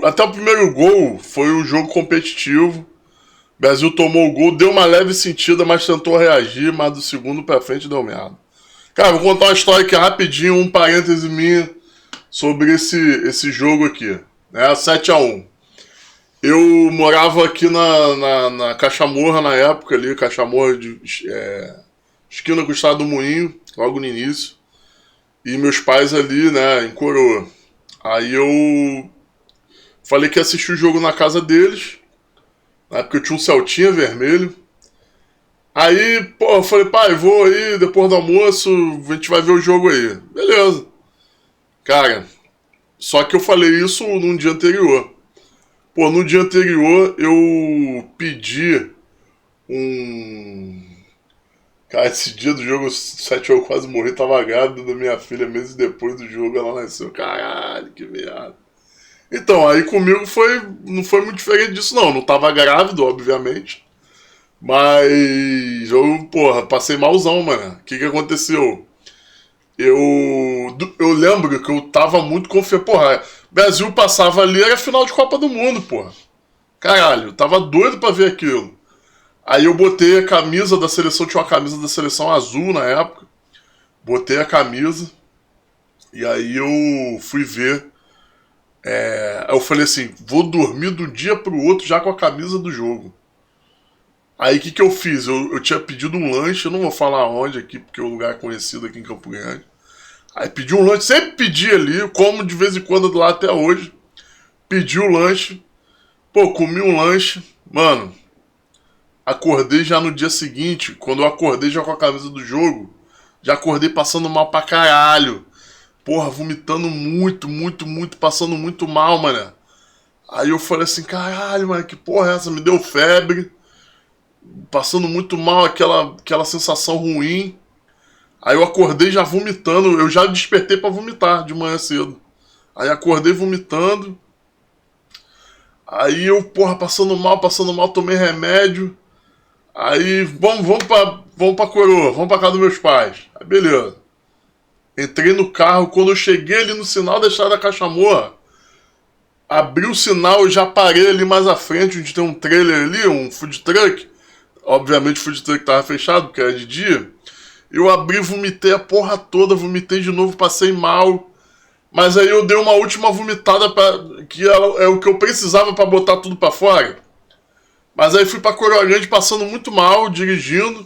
Até o primeiro gol foi um jogo competitivo. O Brasil tomou o gol, deu uma leve sentida, mas tentou reagir, mas do segundo pra frente deu merda. Cara, vou contar uma história aqui rapidinho, um parêntese minha sobre esse jogo aqui, né? 7 a 1. Eu morava aqui na Cachamorra na época ali, Cachamorra esquina com o Estado do Moinho, logo no início. E meus pais ali, né, em Coroa. Aí eu falei que ia assistir o jogo na casa deles, na época eu tinha um Celtinha vermelho. Aí, eu falei, pai, vou aí, depois do almoço, a gente vai ver o jogo aí. Beleza. Cara, só que eu falei isso num dia anterior. No dia anterior eu pedi Cara, esse dia do jogo, 7 eu quase morri, tava grávida da minha filha, meses depois do jogo ela nasceu. Caralho, que merda. Então, aí comigo não foi muito diferente disso não. Não tava grávido, obviamente. Mas eu, passei malzão, mano. O que aconteceu? Eu lembro que eu tava muito confiante. Brasil passava ali, era final de Copa do Mundo, Caralho, eu tava doido pra ver aquilo. Aí eu botei a camisa da seleção, tinha uma camisa da seleção azul na época. Botei a camisa. E aí eu fui ver. Eu falei assim, vou dormir do dia pro outro já com a camisa do jogo. Aí o que eu fiz? Eu tinha pedido um lanche, eu não vou falar onde aqui, porque o lugar é conhecido aqui em Campo Grande. Aí pedi um lanche, sempre pedi ali, como de vez em quando lá até hoje. Pedi o lanche, comi um lanche, mano. Acordei já no dia seguinte, quando eu acordei já com a camisa do jogo, já acordei passando mal pra caralho. Vomitando muito, passando muito mal, mano. Aí eu falei assim, caralho, mano, que porra é essa? Me deu febre. Passando muito mal, aquela sensação ruim. Aí eu acordei já vomitando, eu já despertei pra vomitar de manhã cedo. Aí acordei vomitando. Aí eu, passando mal, tomei remédio. Aí, vamos pra Coroa, vamos pra casa dos meus pais. Aí beleza. Entrei no carro, quando eu cheguei ali no sinal da estrada da Cachamorra, abri o sinal e já parei ali mais à frente, onde tem um trailer ali, um food truck. Obviamente o food truck tava fechado, porque era de dia. Eu abri, vomitei a porra toda, vomitei de novo, passei mal. Mas aí eu dei uma última vomitada, que é o que eu precisava pra botar tudo pra fora. Mas aí fui pra Coroa Grande passando muito mal, dirigindo.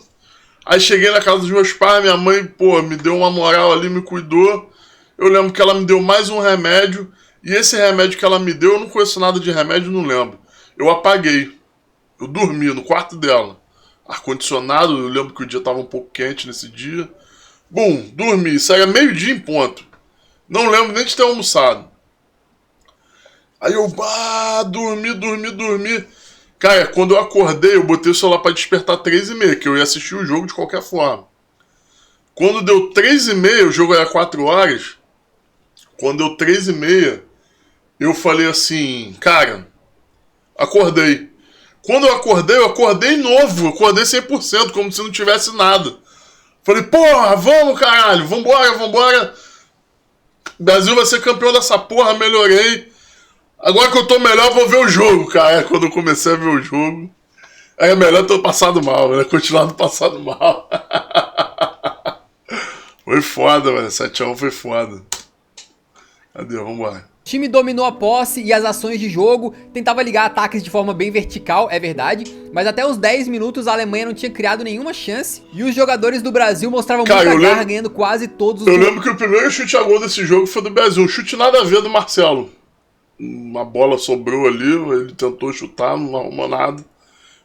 Aí cheguei na casa dos meus pais, minha mãe, me deu uma moral ali, me cuidou. Eu lembro que ela me deu mais um remédio. E esse remédio que ela me deu, eu não conheço nada de remédio, não lembro. Eu apaguei. Eu dormi no quarto dela. Ar-condicionado, eu lembro que o dia estava um pouco quente nesse dia. Dormi. Isso era meio-dia em ponto. Não lembro nem de ter almoçado. Aí eu, dormi. Cara, quando eu acordei, eu botei o celular para despertar 3h30, que eu ia assistir o jogo de qualquer forma. Quando deu 3h30, o jogo era 4 horas. Quando deu 3h30, eu falei assim, cara, acordei. Quando eu acordei novo, acordei 100%, como se não tivesse nada. Falei, vamos caralho, vambora. O Brasil vai ser campeão dessa porra, melhorei. Agora que eu tô melhor, vou ver o jogo, cara. Quando eu comecei a ver o jogo, era melhor ter passado mal, né? Continuado passado mal. Foi foda, velho. 7 a 1 foi foda. Cadê? Vambora. O time dominou a posse e as ações de jogo, tentava ligar ataques de forma bem vertical, é verdade, mas até os 10 minutos a Alemanha não tinha criado nenhuma chance e os jogadores do Brasil mostravam muita garra, ganhando quase todos os Eu lembro que o primeiro chute a gol desse jogo foi do Brasil, um chute nada a ver do Marcelo. uma bola sobrou ali, ele tentou chutar, não arrumou nada.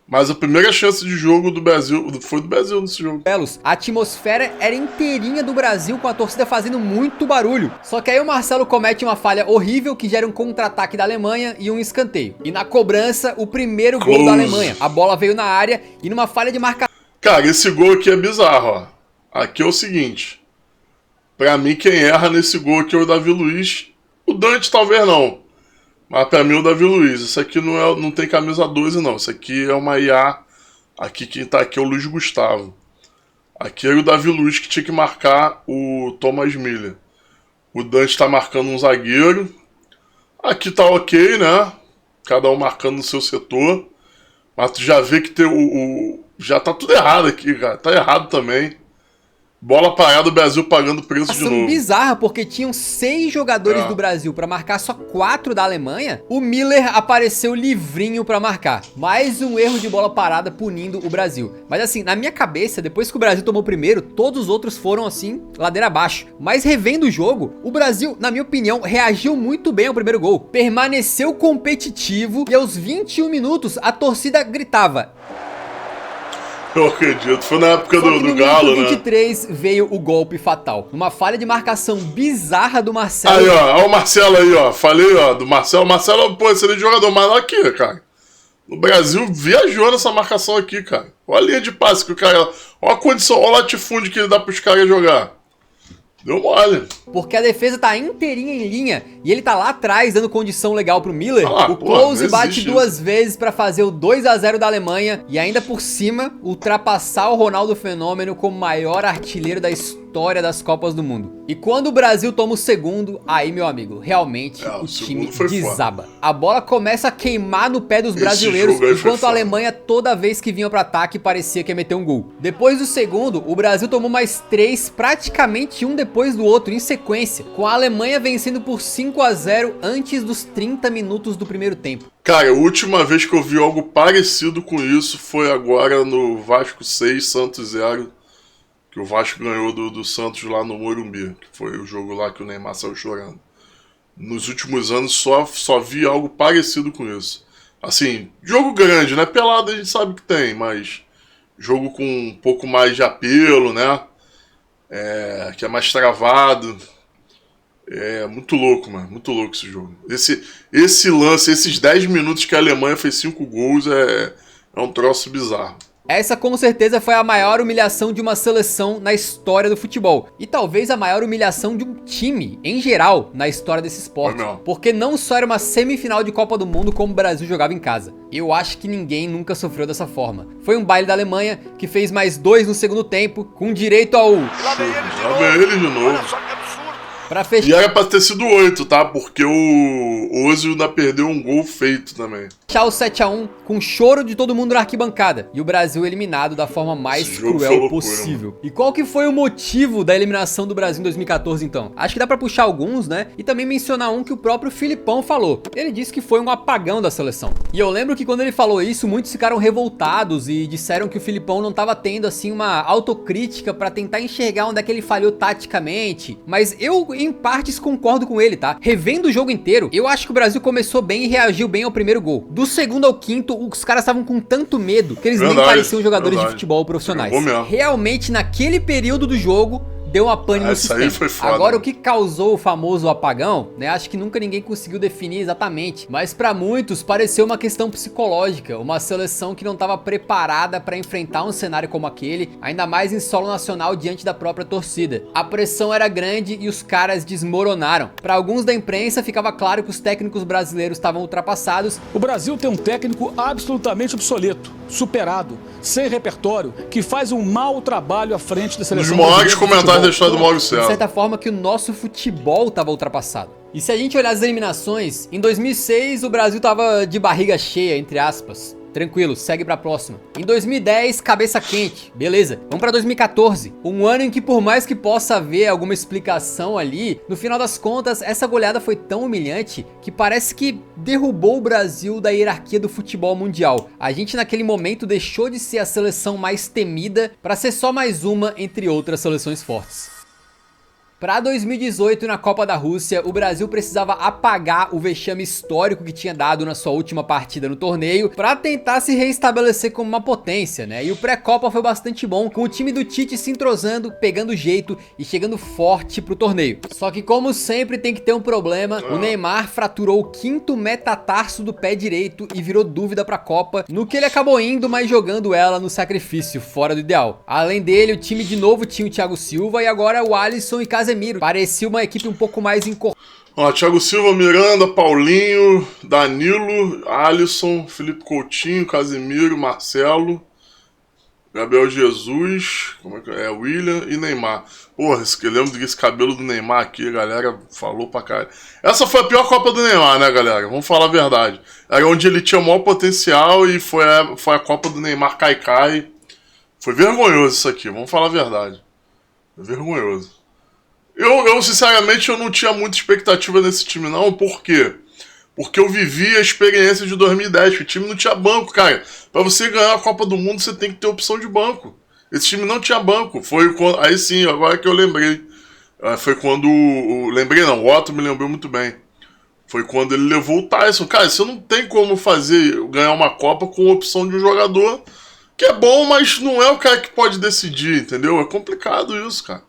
Mas a primeira chance de jogo do Brasil foi do Brasil nesse jogo. Belos, a atmosfera era inteirinha do Brasil com a torcida fazendo muito barulho. Só que aí o Marcelo comete uma falha horrível que gera um contra-ataque da Alemanha e um escanteio. E na cobrança, o primeiro gol da Alemanha. A bola veio na área e numa falha de marcação. Cara, esse gol aqui é bizarro, ó. Aqui é o seguinte. Pra mim, quem erra nesse gol aqui é o Davi Luiz. O Dante talvez não. Mas pra mim o Davi Luiz. Isso aqui não tem camisa 12 não. Isso aqui é uma IA. Aqui quem tá aqui é o Luiz Gustavo. Aqui é o Davi Luiz que tinha que marcar o Thomas Miller. O Dante tá marcando um zagueiro. Aqui tá ok, né? Cada um marcando no seu setor. Mas tu já vê que tem já tá tudo errado aqui, cara. Tá errado também. Bola parada, o Brasil pagando preço de novo. Bizarra, porque tinham 6 jogadores do Brasil pra marcar só 4 da Alemanha. O Miller apareceu livrinho pra marcar. Mais um erro de bola parada punindo o Brasil. Mas assim, na minha cabeça, depois que o Brasil tomou o primeiro, todos os outros foram assim, ladeira abaixo. Mas revendo o jogo, o Brasil, na minha opinião, reagiu muito bem ao primeiro gol. Permaneceu competitivo e aos 21 minutos a torcida gritava: eu acredito, foi na época do Galo, né? No 23 veio o golpe fatal. Uma falha de marcação bizarra do Marcelo. Aí, ó o Marcelo aí, ó. Falei, ó, do Marcelo. Marcelo, pô, excelente jogador, mas olha aqui, cara. O Brasil viajou nessa marcação aqui, cara. Olha a linha de passe que o cara... Olha a condição, olha o latifúndio que ele dá pros caras jogar. Deu mole. Porque a defesa tá inteirinha em linha e ele tá lá atrás dando condição legal pro Miller. O Klose bate 2 vezes pra fazer o 2-0 da Alemanha e ainda por cima ultrapassar o Ronaldo Fenômeno como maior artilheiro da história das Copas do Mundo. E quando o Brasil toma o segundo, aí, meu amigo, realmente o time desaba. Foda. A bola começa a queimar no pé dos brasileiros, enquanto a Alemanha, toda vez que vinha pro ataque, parecia que ia meter um gol. Depois do segundo, o Brasil tomou mais 3, praticamente um depois do outro, em sequência, com a Alemanha vencendo por 5-0 antes dos 30 minutos do primeiro tempo. Cara, a última vez que eu vi algo parecido com isso foi agora no Vasco 6, Santos 0. Que o Vasco ganhou do Santos lá no Morumbi, que foi o jogo lá que o Neymar saiu chorando. Nos últimos anos só vi algo parecido com isso. Assim, jogo grande, né? Pelada a gente sabe que tem, mas jogo com um pouco mais de apelo, né? Que é mais travado. É muito louco, mano. Muito louco esse jogo. Esse lance, esses 10 minutos que a Alemanha fez 5 gols é um troço bizarro. Essa com certeza foi a maior humilhação de uma seleção na história do futebol. E talvez a maior humilhação de um time, em geral, na história desse esporte. Porque não só era uma semifinal de Copa do Mundo como o Brasil jogava em casa. Eu acho que ninguém nunca sofreu dessa forma. Foi um baile da Alemanha que fez mais 2 no segundo tempo, com direito ao... Lá vem ele de novo. Pra fechar... E era pra ter sido 8, tá? Porque o Ozil ainda perdeu um gol feito também. Fechar o 7-1 com choro de todo mundo na arquibancada. E o Brasil eliminado da forma mais cruel possível. E qual que foi o motivo da eliminação do Brasil em 2014, então? Acho que dá pra puxar alguns, né? E também mencionar um que o próprio Filipão falou. Ele disse que foi um apagão da seleção. E eu lembro que quando ele falou isso, muitos ficaram revoltados e disseram que o Filipão não tava tendo, assim, uma autocrítica pra tentar enxergar onde é que ele falhou taticamente. Mas eu, em partes, concordo com ele, tá? Revendo o jogo inteiro, eu acho que o Brasil começou bem e reagiu bem ao primeiro gol. Do segundo ao quinto, os caras estavam com tanto medo que eles nem pareciam jogadores de futebol profissionais. Realmente, naquele período do jogo, deu uma pane no sistema. Agora, o que causou o famoso apagão, né? Acho que nunca ninguém conseguiu definir exatamente. Mas pra muitos, pareceu uma questão psicológica. Uma seleção que não estava preparada pra enfrentar um cenário como aquele, ainda mais em solo nacional diante da própria torcida. A pressão era grande e os caras desmoronaram. Pra alguns da imprensa, ficava claro que os técnicos brasileiros estavam ultrapassados. O Brasil tem um técnico absolutamente obsoleto, superado, sem repertório, que faz um mau trabalho à frente da seleção. Os maiores comentários da história do Mauro César. De certa forma que o nosso futebol estava ultrapassado. E se a gente olhar as eliminações, em 2006 o Brasil tava de barriga cheia, entre aspas. Tranquilo, segue pra próxima. Em 2010, cabeça quente, beleza. Vamos pra 2014, um ano em que por mais que possa haver alguma explicação ali, no final das contas, essa goleada foi tão humilhante que parece que derrubou o Brasil da hierarquia do futebol mundial. A gente naquele momento deixou de ser a seleção mais temida pra ser só mais uma entre outras seleções fortes. Para 2018, na Copa da Rússia, o Brasil precisava apagar o vexame histórico que tinha dado na sua última partida no torneio para tentar se reestabelecer como uma potência, né? E o pré-Copa foi bastante bom, com o time do Tite se entrosando, pegando jeito e chegando forte pro torneio. Só que como sempre tem que ter um problema, o Neymar fraturou o 5º metatarso do pé direito e virou dúvida pra Copa, no que ele acabou indo, mas jogando ela no sacrifício, fora do ideal. Além dele, o time de novo tinha o Thiago Silva e agora o Alisson e Casemiro. Parecia uma equipe um pouco mais encorpada. Ó, Thiago Silva, Miranda, Paulinho, Danilo, Alisson, Felipe Coutinho, Casemiro, Marcelo, Gabriel Jesus, como é que é? William e Neymar. Porra, eu lembro desse cabelo do Neymar aqui, a galera falou pra caralho. Essa foi a pior Copa do Neymar, né, galera? Vamos falar a verdade. Era onde ele tinha o maior potencial e foi a Copa do Neymar cai. Foi vergonhoso isso aqui, vamos falar a verdade. Vergonhoso. Eu sinceramente, eu não tinha muita expectativa nesse time, não. Por quê? Porque eu vivi a experiência de 2010, que o time não tinha banco, cara. Pra você ganhar a Copa do Mundo, você tem que ter opção de banco. Esse time não tinha banco. Foi quando, aí sim, agora que eu lembrei. Foi quando... lembrei não, o Otto me lembrou muito bem. Foi quando ele levou o Tyson. Cara, você não tem como ganhar uma Copa com opção de um jogador que é bom, mas não é o cara que pode decidir, entendeu? É complicado isso, cara.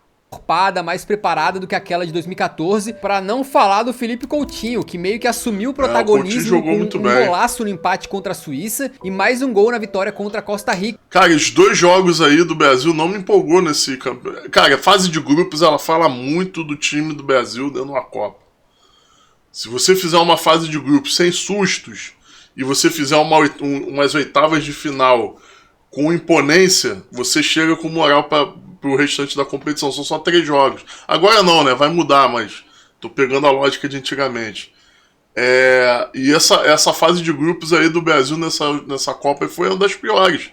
Mais preparada do que aquela de 2014, para não falar do Felipe Coutinho, que meio que assumiu o protagonismo com um golaço no empate contra a Suíça e mais um gol na vitória contra a Costa Rica. Cara, os 2 jogos aí do Brasil não me empolgou nesse campeonato. Cara, a fase de grupos, ela fala muito do time do Brasil dentro de uma Copa. Se você fizer uma fase de grupos sem sustos e você fizer umas oitavas de final com imponência, você chega com moral pro restante da competição. São só 3 jogos. Agora não, né? Vai mudar, mas tô pegando a lógica de antigamente. E essa fase de grupos aí do Brasil nessa Copa foi uma das piores.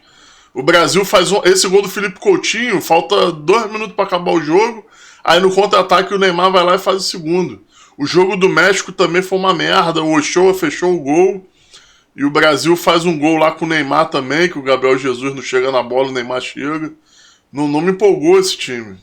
O Brasil faz esse gol do Felipe Coutinho, falta 2 minutos para acabar o jogo, aí no contra-ataque o Neymar vai lá e faz o segundo. O jogo do México também foi uma merda, o Ochoa fechou o gol, e o Brasil faz um gol lá com o Neymar também, que o Gabriel Jesus não chega na bola, o Neymar chega. Não me empolgou esse time.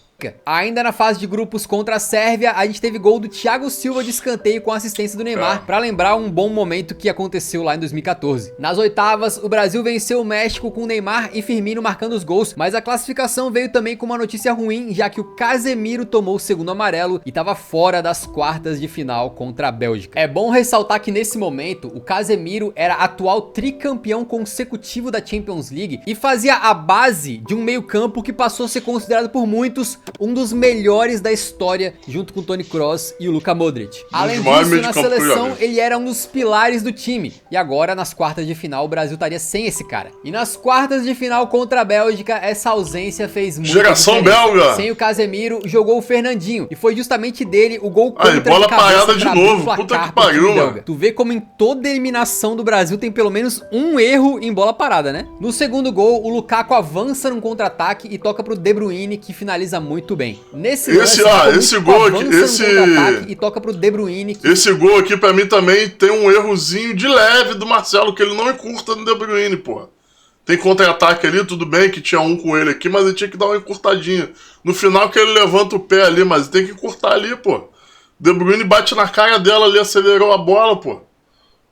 Ainda na fase de grupos contra a Sérvia, a gente teve gol do Thiago Silva de escanteio com assistência do Neymar, pra lembrar um bom momento que aconteceu lá em 2014. Nas oitavas, o Brasil venceu o México com Neymar e Firmino marcando os gols, mas a classificação veio também com uma notícia ruim, já que o Casemiro tomou o 2º amarelo e estava fora das quartas de final contra a Bélgica. É bom ressaltar que nesse momento, o Casemiro era atual tricampeão consecutivo da Champions League e fazia a base de um meio-campo que passou a ser considerado por muitos um dos melhores da história, junto com o Toni Kroos e o Luka Modric. Além disso, na seleção, ele era um dos pilares do time. E agora, nas quartas de final, o Brasil estaria sem esse cara. E nas quartas de final contra a Bélgica, essa ausência fez muito Geração belga! Sem o Casemiro, jogou o Fernandinho. E foi justamente dele o gol contra bola parada de novo. Puta que pariu, mano. Tu vê como em toda eliminação do Brasil tem pelo menos um erro em bola parada, né? No segundo gol, o Lukaku avança num contra-ataque e toca pro De Bruyne, que finaliza muito bem. Nesse gol aqui, e toca pro De Bruyne. Esse gol aqui pra mim também tem um errozinho de leve do Marcelo, que ele não encurta no De Bruyne, pô. Tem contra-ataque ali, tudo bem que tinha um com ele aqui, mas ele tinha que dar uma encurtadinha. No final que ele levanta o pé ali, mas tem que encurtar ali, pô. De Bruyne bate na cara dela ali, acelerou a bola, pô.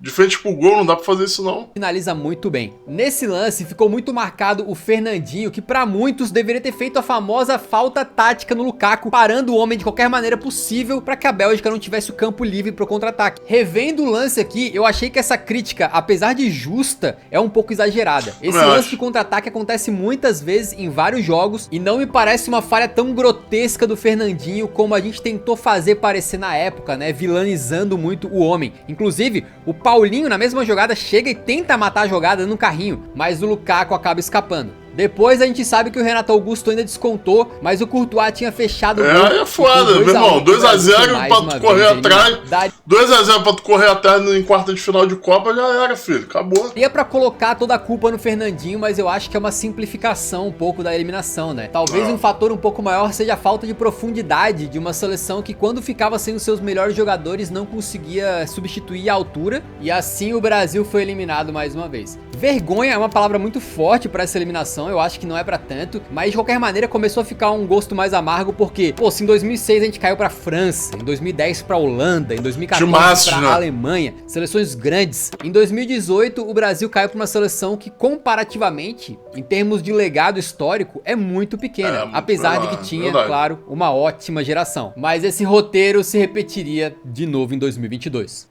De frente pro gol, não dá pra fazer isso não. Finaliza muito bem. Nesse lance ficou muito marcado o Fernandinho, que pra muitos deveria ter feito a famosa falta tática no Lukaku, parando o homem de qualquer maneira possível pra que a Bélgica não tivesse o campo livre pro contra-ataque. Revendo o lance aqui, eu achei que essa crítica, apesar de justa, é um pouco exagerada. Esse lance de contra-ataque acontece muitas vezes em vários jogos e não me parece uma falha tão grotesca do Fernandinho como a gente tentou fazer parecer na época, né, vilanizando muito o homem. Inclusive, o Paulinho, na mesma jogada, chega e tenta matar a jogada no carrinho, mas o Lukaku acaba escapando. Depois a gente sabe que o Renato Augusto ainda descontou, mas o Courtois tinha fechado o gol. É foda, meu irmão. 2x0 pra tu correr atrás. 2x0 pra tu correr atrás em quarta de final de Copa, já era, filho. Acabou. Ia pra colocar toda a culpa no Fernandinho, mas eu acho que é uma simplificação um pouco da eliminação, né? Talvez um fator um pouco maior seja a falta de profundidade de uma seleção que, quando ficava sem os seus melhores jogadores, não conseguia substituir a altura. E assim o Brasil foi eliminado mais uma vez. Vergonha é uma palavra muito forte pra essa eliminação. eu acho que não é pra tanto, mas de qualquer maneira começou a ficar um gosto mais amargo, porque, pô, se em 2006 a gente caiu pra França, em 2010 pra Holanda, em 2014 pra Alemanha, seleções grandes. Em 2018 o Brasil caiu pra uma seleção que comparativamente, em termos de legado histórico, é muito pequena, apesar de que tinha, claro, uma ótima geração. Mas esse roteiro se repetiria de novo em 2022.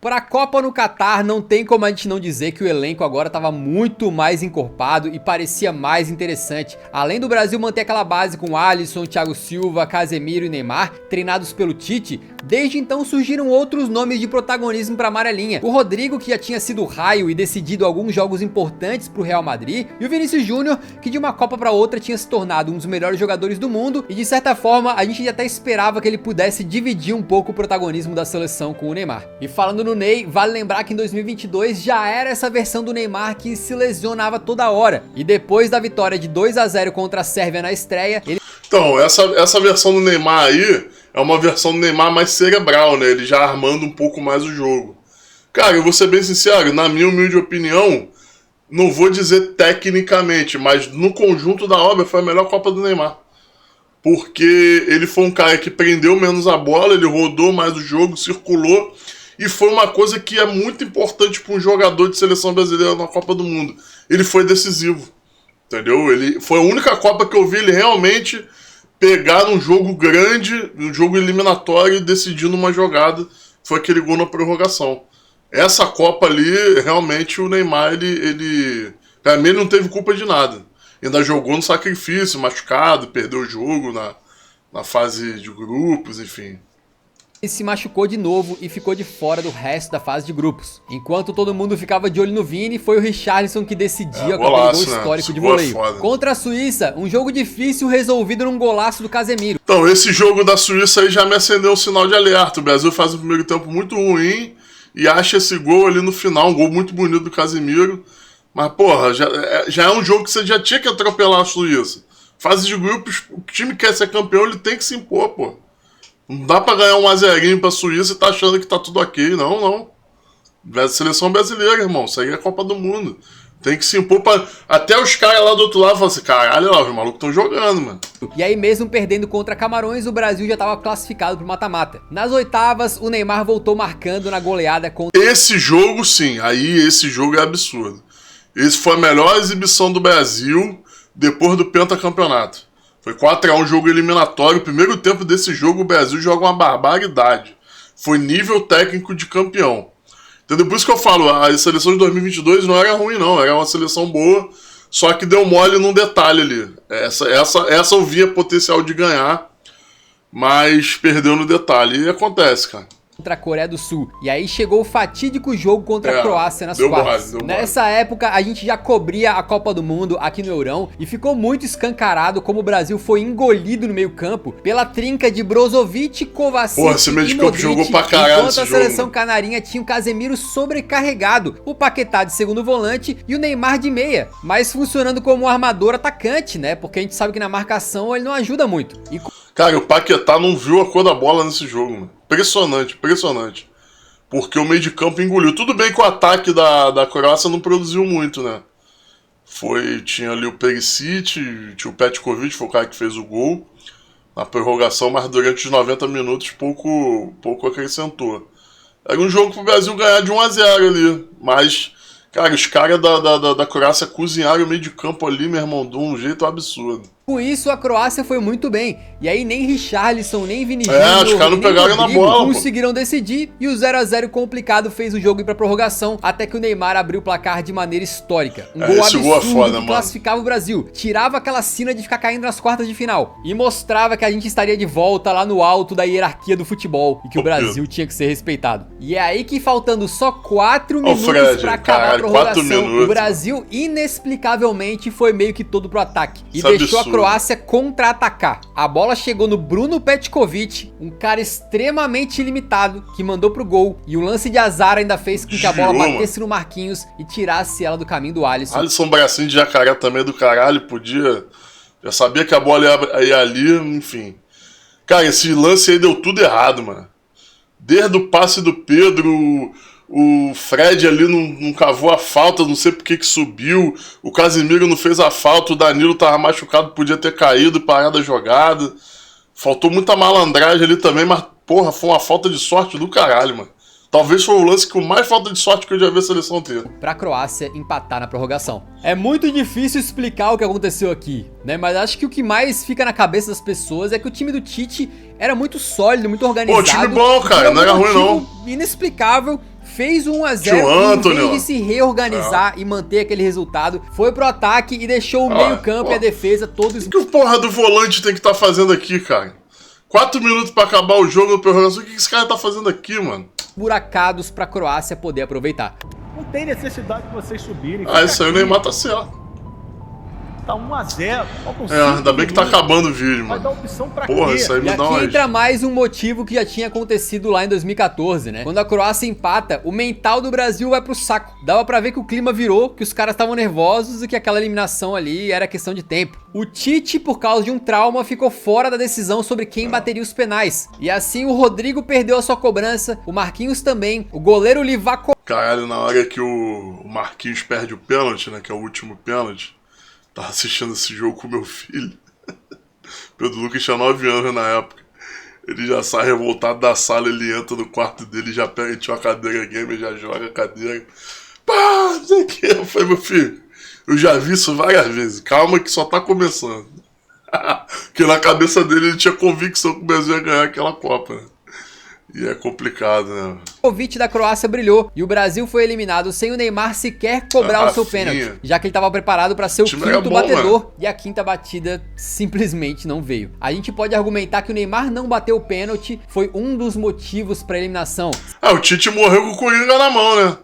Para a Copa no Catar, não tem como a gente não dizer que o elenco agora estava muito mais encorpado e parecia mais interessante. Além do Brasil manter aquela base com Alisson, Thiago Silva, Casemiro e Neymar, treinados pelo Tite, desde então surgiram outros nomes de protagonismo para a amarelinha. O Rodrigo, que já tinha sido raio e decidido alguns jogos importantes para o Real Madrid, e o Vinícius Júnior, que de uma Copa para outra tinha se tornado um dos melhores jogadores do mundo, e de certa forma a gente até esperava que ele pudesse dividir um pouco o protagonismo da seleção com o Neymar. E falando no Ney, vale lembrar que em 2022 já era essa versão do Neymar que se lesionava toda hora. E depois da vitória de 2-0 contra a Sérvia na estreia, ele... Então, essa versão do Neymar aí é uma versão do Neymar mais cerebral, né? Ele já armando um pouco mais o jogo. Cara, eu vou ser bem sincero, na minha humilde opinião, não vou dizer tecnicamente, mas no conjunto da obra foi a melhor Copa do Neymar. Porque ele foi um cara que prendeu menos a bola, ele rodou mais o jogo, circulou. E foi uma coisa que é muito importante para um jogador de seleção brasileira na Copa do Mundo. Ele foi decisivo, entendeu? Ele foi a única Copa que eu vi ele realmente pegar um jogo grande, um jogo eliminatório e decidir numa jogada. Foi aquele gol na prorrogação. Essa Copa ali, realmente o Neymar, pra mim ele não teve culpa de nada. Ainda jogou no sacrifício, machucado, perdeu o jogo na fase de grupos, enfim. Ele se machucou de novo e ficou de fora do resto da fase de grupos. Enquanto todo mundo ficava de olho no Vini, foi o Richarlison que decidia aquele gol histórico de voleio. Contra a Suíça, um jogo difícil resolvido num golaço do Casemiro. Então, esse jogo da Suíça aí já me acendeu um sinal de alerta. O Brasil faz um primeiro tempo muito ruim e acha esse gol ali no final, um gol muito bonito do Casemiro. Mas, porra, já é um jogo que você já tinha que atropelar a Suíça. Fase de grupos, o time que quer ser campeão, ele tem que se impor, pô. Não dá pra ganhar um 1-0 pra Suíça e tá achando que tá tudo ok. Não. Seleção brasileira, irmão. Isso aí é a Copa do Mundo. Tem que se impor pra... Até os caras lá do outro lado falam assim, caralho, ó, os malucos tão jogando, mano. E aí mesmo perdendo contra Camarões, o Brasil já tava classificado pro mata-mata. Nas oitavas, o Neymar voltou marcando na goleada contra... Esse jogo, sim. Aí esse jogo é absurdo. Esse foi a melhor exibição do Brasil depois do pentacampeonato. Foi 4-1 jogo eliminatório. O primeiro tempo desse jogo o Brasil joga uma barbaridade. Foi nível técnico de campeão. Entendeu? Por isso que eu falo, a seleção de 2022 não era ruim não, era uma seleção boa, só que deu mole num detalhe ali. Essa eu via potencial de ganhar, mas perdeu no detalhe. E acontece, cara. Contra a Coreia do Sul. E aí chegou o fatídico jogo contra a Croácia nas quartas. Nessa época a gente já cobria a Copa do Mundo aqui no Eurão e ficou muito escancarado como o Brasil foi engolido no meio campo pela trinca de Brozovic, Kovacic e Modric, jogou pra caralho enquanto a seleção canarinha tinha o Casemiro sobrecarregado, o Paquetá de segundo volante e o Neymar de meia, mas funcionando como um armador atacante, né? Porque a gente sabe que na marcação ele não ajuda muito. Cara, o Paquetá não viu a cor da bola nesse jogo, mano. Impressionante. Porque o meio de campo engoliu. Tudo bem que o ataque da Croácia não produziu muito, né? Tinha ali o Perisic, tinha o Petkovic, foi o cara que fez o gol na prorrogação, mas durante os 90 minutos pouco acrescentou. Era um jogo pro Brasil ganhar de 1-0 ali, mas, cara, os caras da Croácia cozinharam o meio de campo ali, meu irmão, de um jeito absurdo. Com isso, a Croácia foi muito bem. E aí nem Richarlison, nem Vinícius Júnior, os caras não pegaram na bola, conseguiram decidir. E o 0-0 complicado fez o jogo ir pra prorrogação, até que o Neymar abriu o placar de maneira histórica. Um gol absurdo que classificava o Brasil. Tirava aquela sina de ficar caindo nas quartas de final. E mostrava que a gente estaria de volta lá no alto da hierarquia do futebol. E que o Brasil tinha que ser respeitado. E é aí que, faltando só 4 minutos pra acabar a prorrogação, o Brasil inexplicavelmente foi meio que todo pro ataque. E deixou a Croácia contra-atacar. A bola chegou no Bruno Petkovic, um cara extremamente limitado, que mandou pro gol. E o lance de azar ainda fez com que a bola batesse no Marquinhos e tirasse ela do caminho do Alisson. Alisson, bracinho de jacaré também do caralho, podia... Já sabia que a bola ia ali, enfim. Cara, esse lance aí deu tudo errado, mano. Desde o passe do Pedro, O Fred ali não cavou a falta, não sei por que subiu. O Casemiro não fez a falta, o Danilo tava machucado, podia ter caído e parado a jogada. Faltou muita malandragem ali também, mas, porra, foi uma falta de sorte do caralho, mano. Talvez foi o lance com mais falta de sorte que eu já vi a seleção ter. Pra Croácia empatar na prorrogação. É muito difícil explicar o que aconteceu aqui, né? Mas acho que o que mais fica na cabeça das pessoas é que o time do Tite era muito sólido, muito organizado. Pô, time bom, cara, não era ruim não. Inexplicável. Fez 1 a 0 Tio e em Antony, vez de se reorganizar e manter aquele resultado, foi pro ataque e deixou o meio campo e a defesa todos... O que o porra do volante tem que estar fazendo aqui, cara? 4 minutos pra acabar o jogo no prorrogação, o que esse cara tá fazendo aqui, mano? Buracados pra Croácia poder aproveitar. Não tem necessidade de vocês subirem. Isso aí o Neymar tá certo. Tá 1 a 0. Ainda bem que tá acabando o vídeo, Vai mano. dar opção pra Porra, quê? isso aí E me dá aqui uma... entra mais um motivo que já tinha acontecido lá em 2014, né? Quando a Croácia empata, o mental do Brasil vai pro saco. Dava pra ver que o clima virou, que os caras estavam nervosos e que aquela eliminação ali era questão de tempo. O Tite, por causa de um trauma, ficou fora da decisão sobre quem bateria os penais. E assim o Rodrigo perdeu a sua cobrança, o Marquinhos também, o goleiro Livakovic... Caralho, na hora que o Marquinhos perde o pênalti, né, que é o último pênalti, tava assistindo esse jogo com meu filho. Pedro Lucas tinha 9 anos na época. Ele já sai revoltado da sala, ele entra no quarto dele, já pega, tinha uma cadeira gamer, já joga a cadeira. Pá, não sei o que. Eu falei, meu filho, eu já vi isso várias vezes, calma que só tá começando. Porque na cabeça dele ele tinha convicção que o Brasil ia ganhar aquela Copa, né? E é complicado, né? O convite da Croácia brilhou e o Brasil foi eliminado sem o Neymar sequer cobrar o seu pênalti, já que ele estava preparado para ser o quinto batedor e a quinta batida simplesmente não veio. A gente pode argumentar que o Neymar não bateu o pênalti foi um dos motivos para a eliminação. O Tite morreu com o Coringa na mão, né?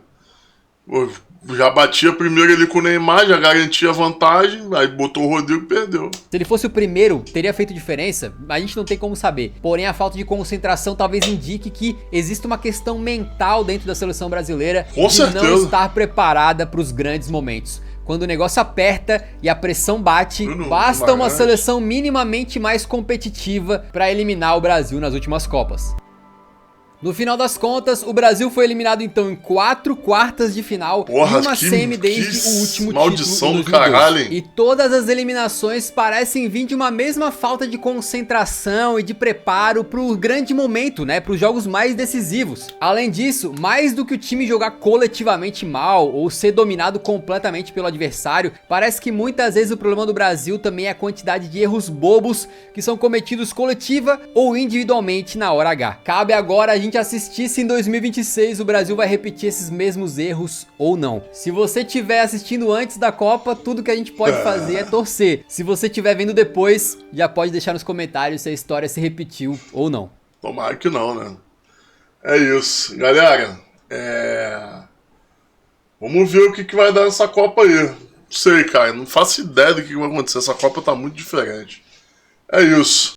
Já batia primeiro ali com o Neymar, já garantia vantagem, aí botou o Rodrigo e perdeu. Se ele fosse o primeiro, teria feito diferença? A gente não tem como saber. Porém, a falta de concentração talvez indique que existe uma questão mental dentro da seleção brasileira de não estar preparada para os grandes momentos. Quando o negócio aperta e a pressão bate, basta uma seleção minimamente mais competitiva para eliminar o Brasil nas últimas Copas. No final das contas, o Brasil foi eliminado então em 4 quartas de final e uma semi desde o último maldição título do caralho, hein? E todas as eliminações parecem vir de uma mesma falta de concentração e de preparo pro grande momento, né? Pros jogos mais decisivos. Além disso, mais do que o time jogar coletivamente mal ou ser dominado completamente pelo adversário, parece que muitas vezes o problema do Brasil também é a quantidade de erros bobos que são cometidos coletiva ou individualmente na hora H. Cabe agora a gente assistir se em 2026 o Brasil vai repetir esses mesmos erros ou não. Se você estiver assistindo antes da Copa, tudo que a gente pode fazer é torcer. Se você estiver vendo depois, já pode deixar nos comentários se a história se repetiu ou não. Tomara que não, né? É isso. Galera, vamos ver o que vai dar nessa Copa aí. Não sei, cara. Não faço ideia do que vai acontecer. Essa Copa tá muito diferente. É isso.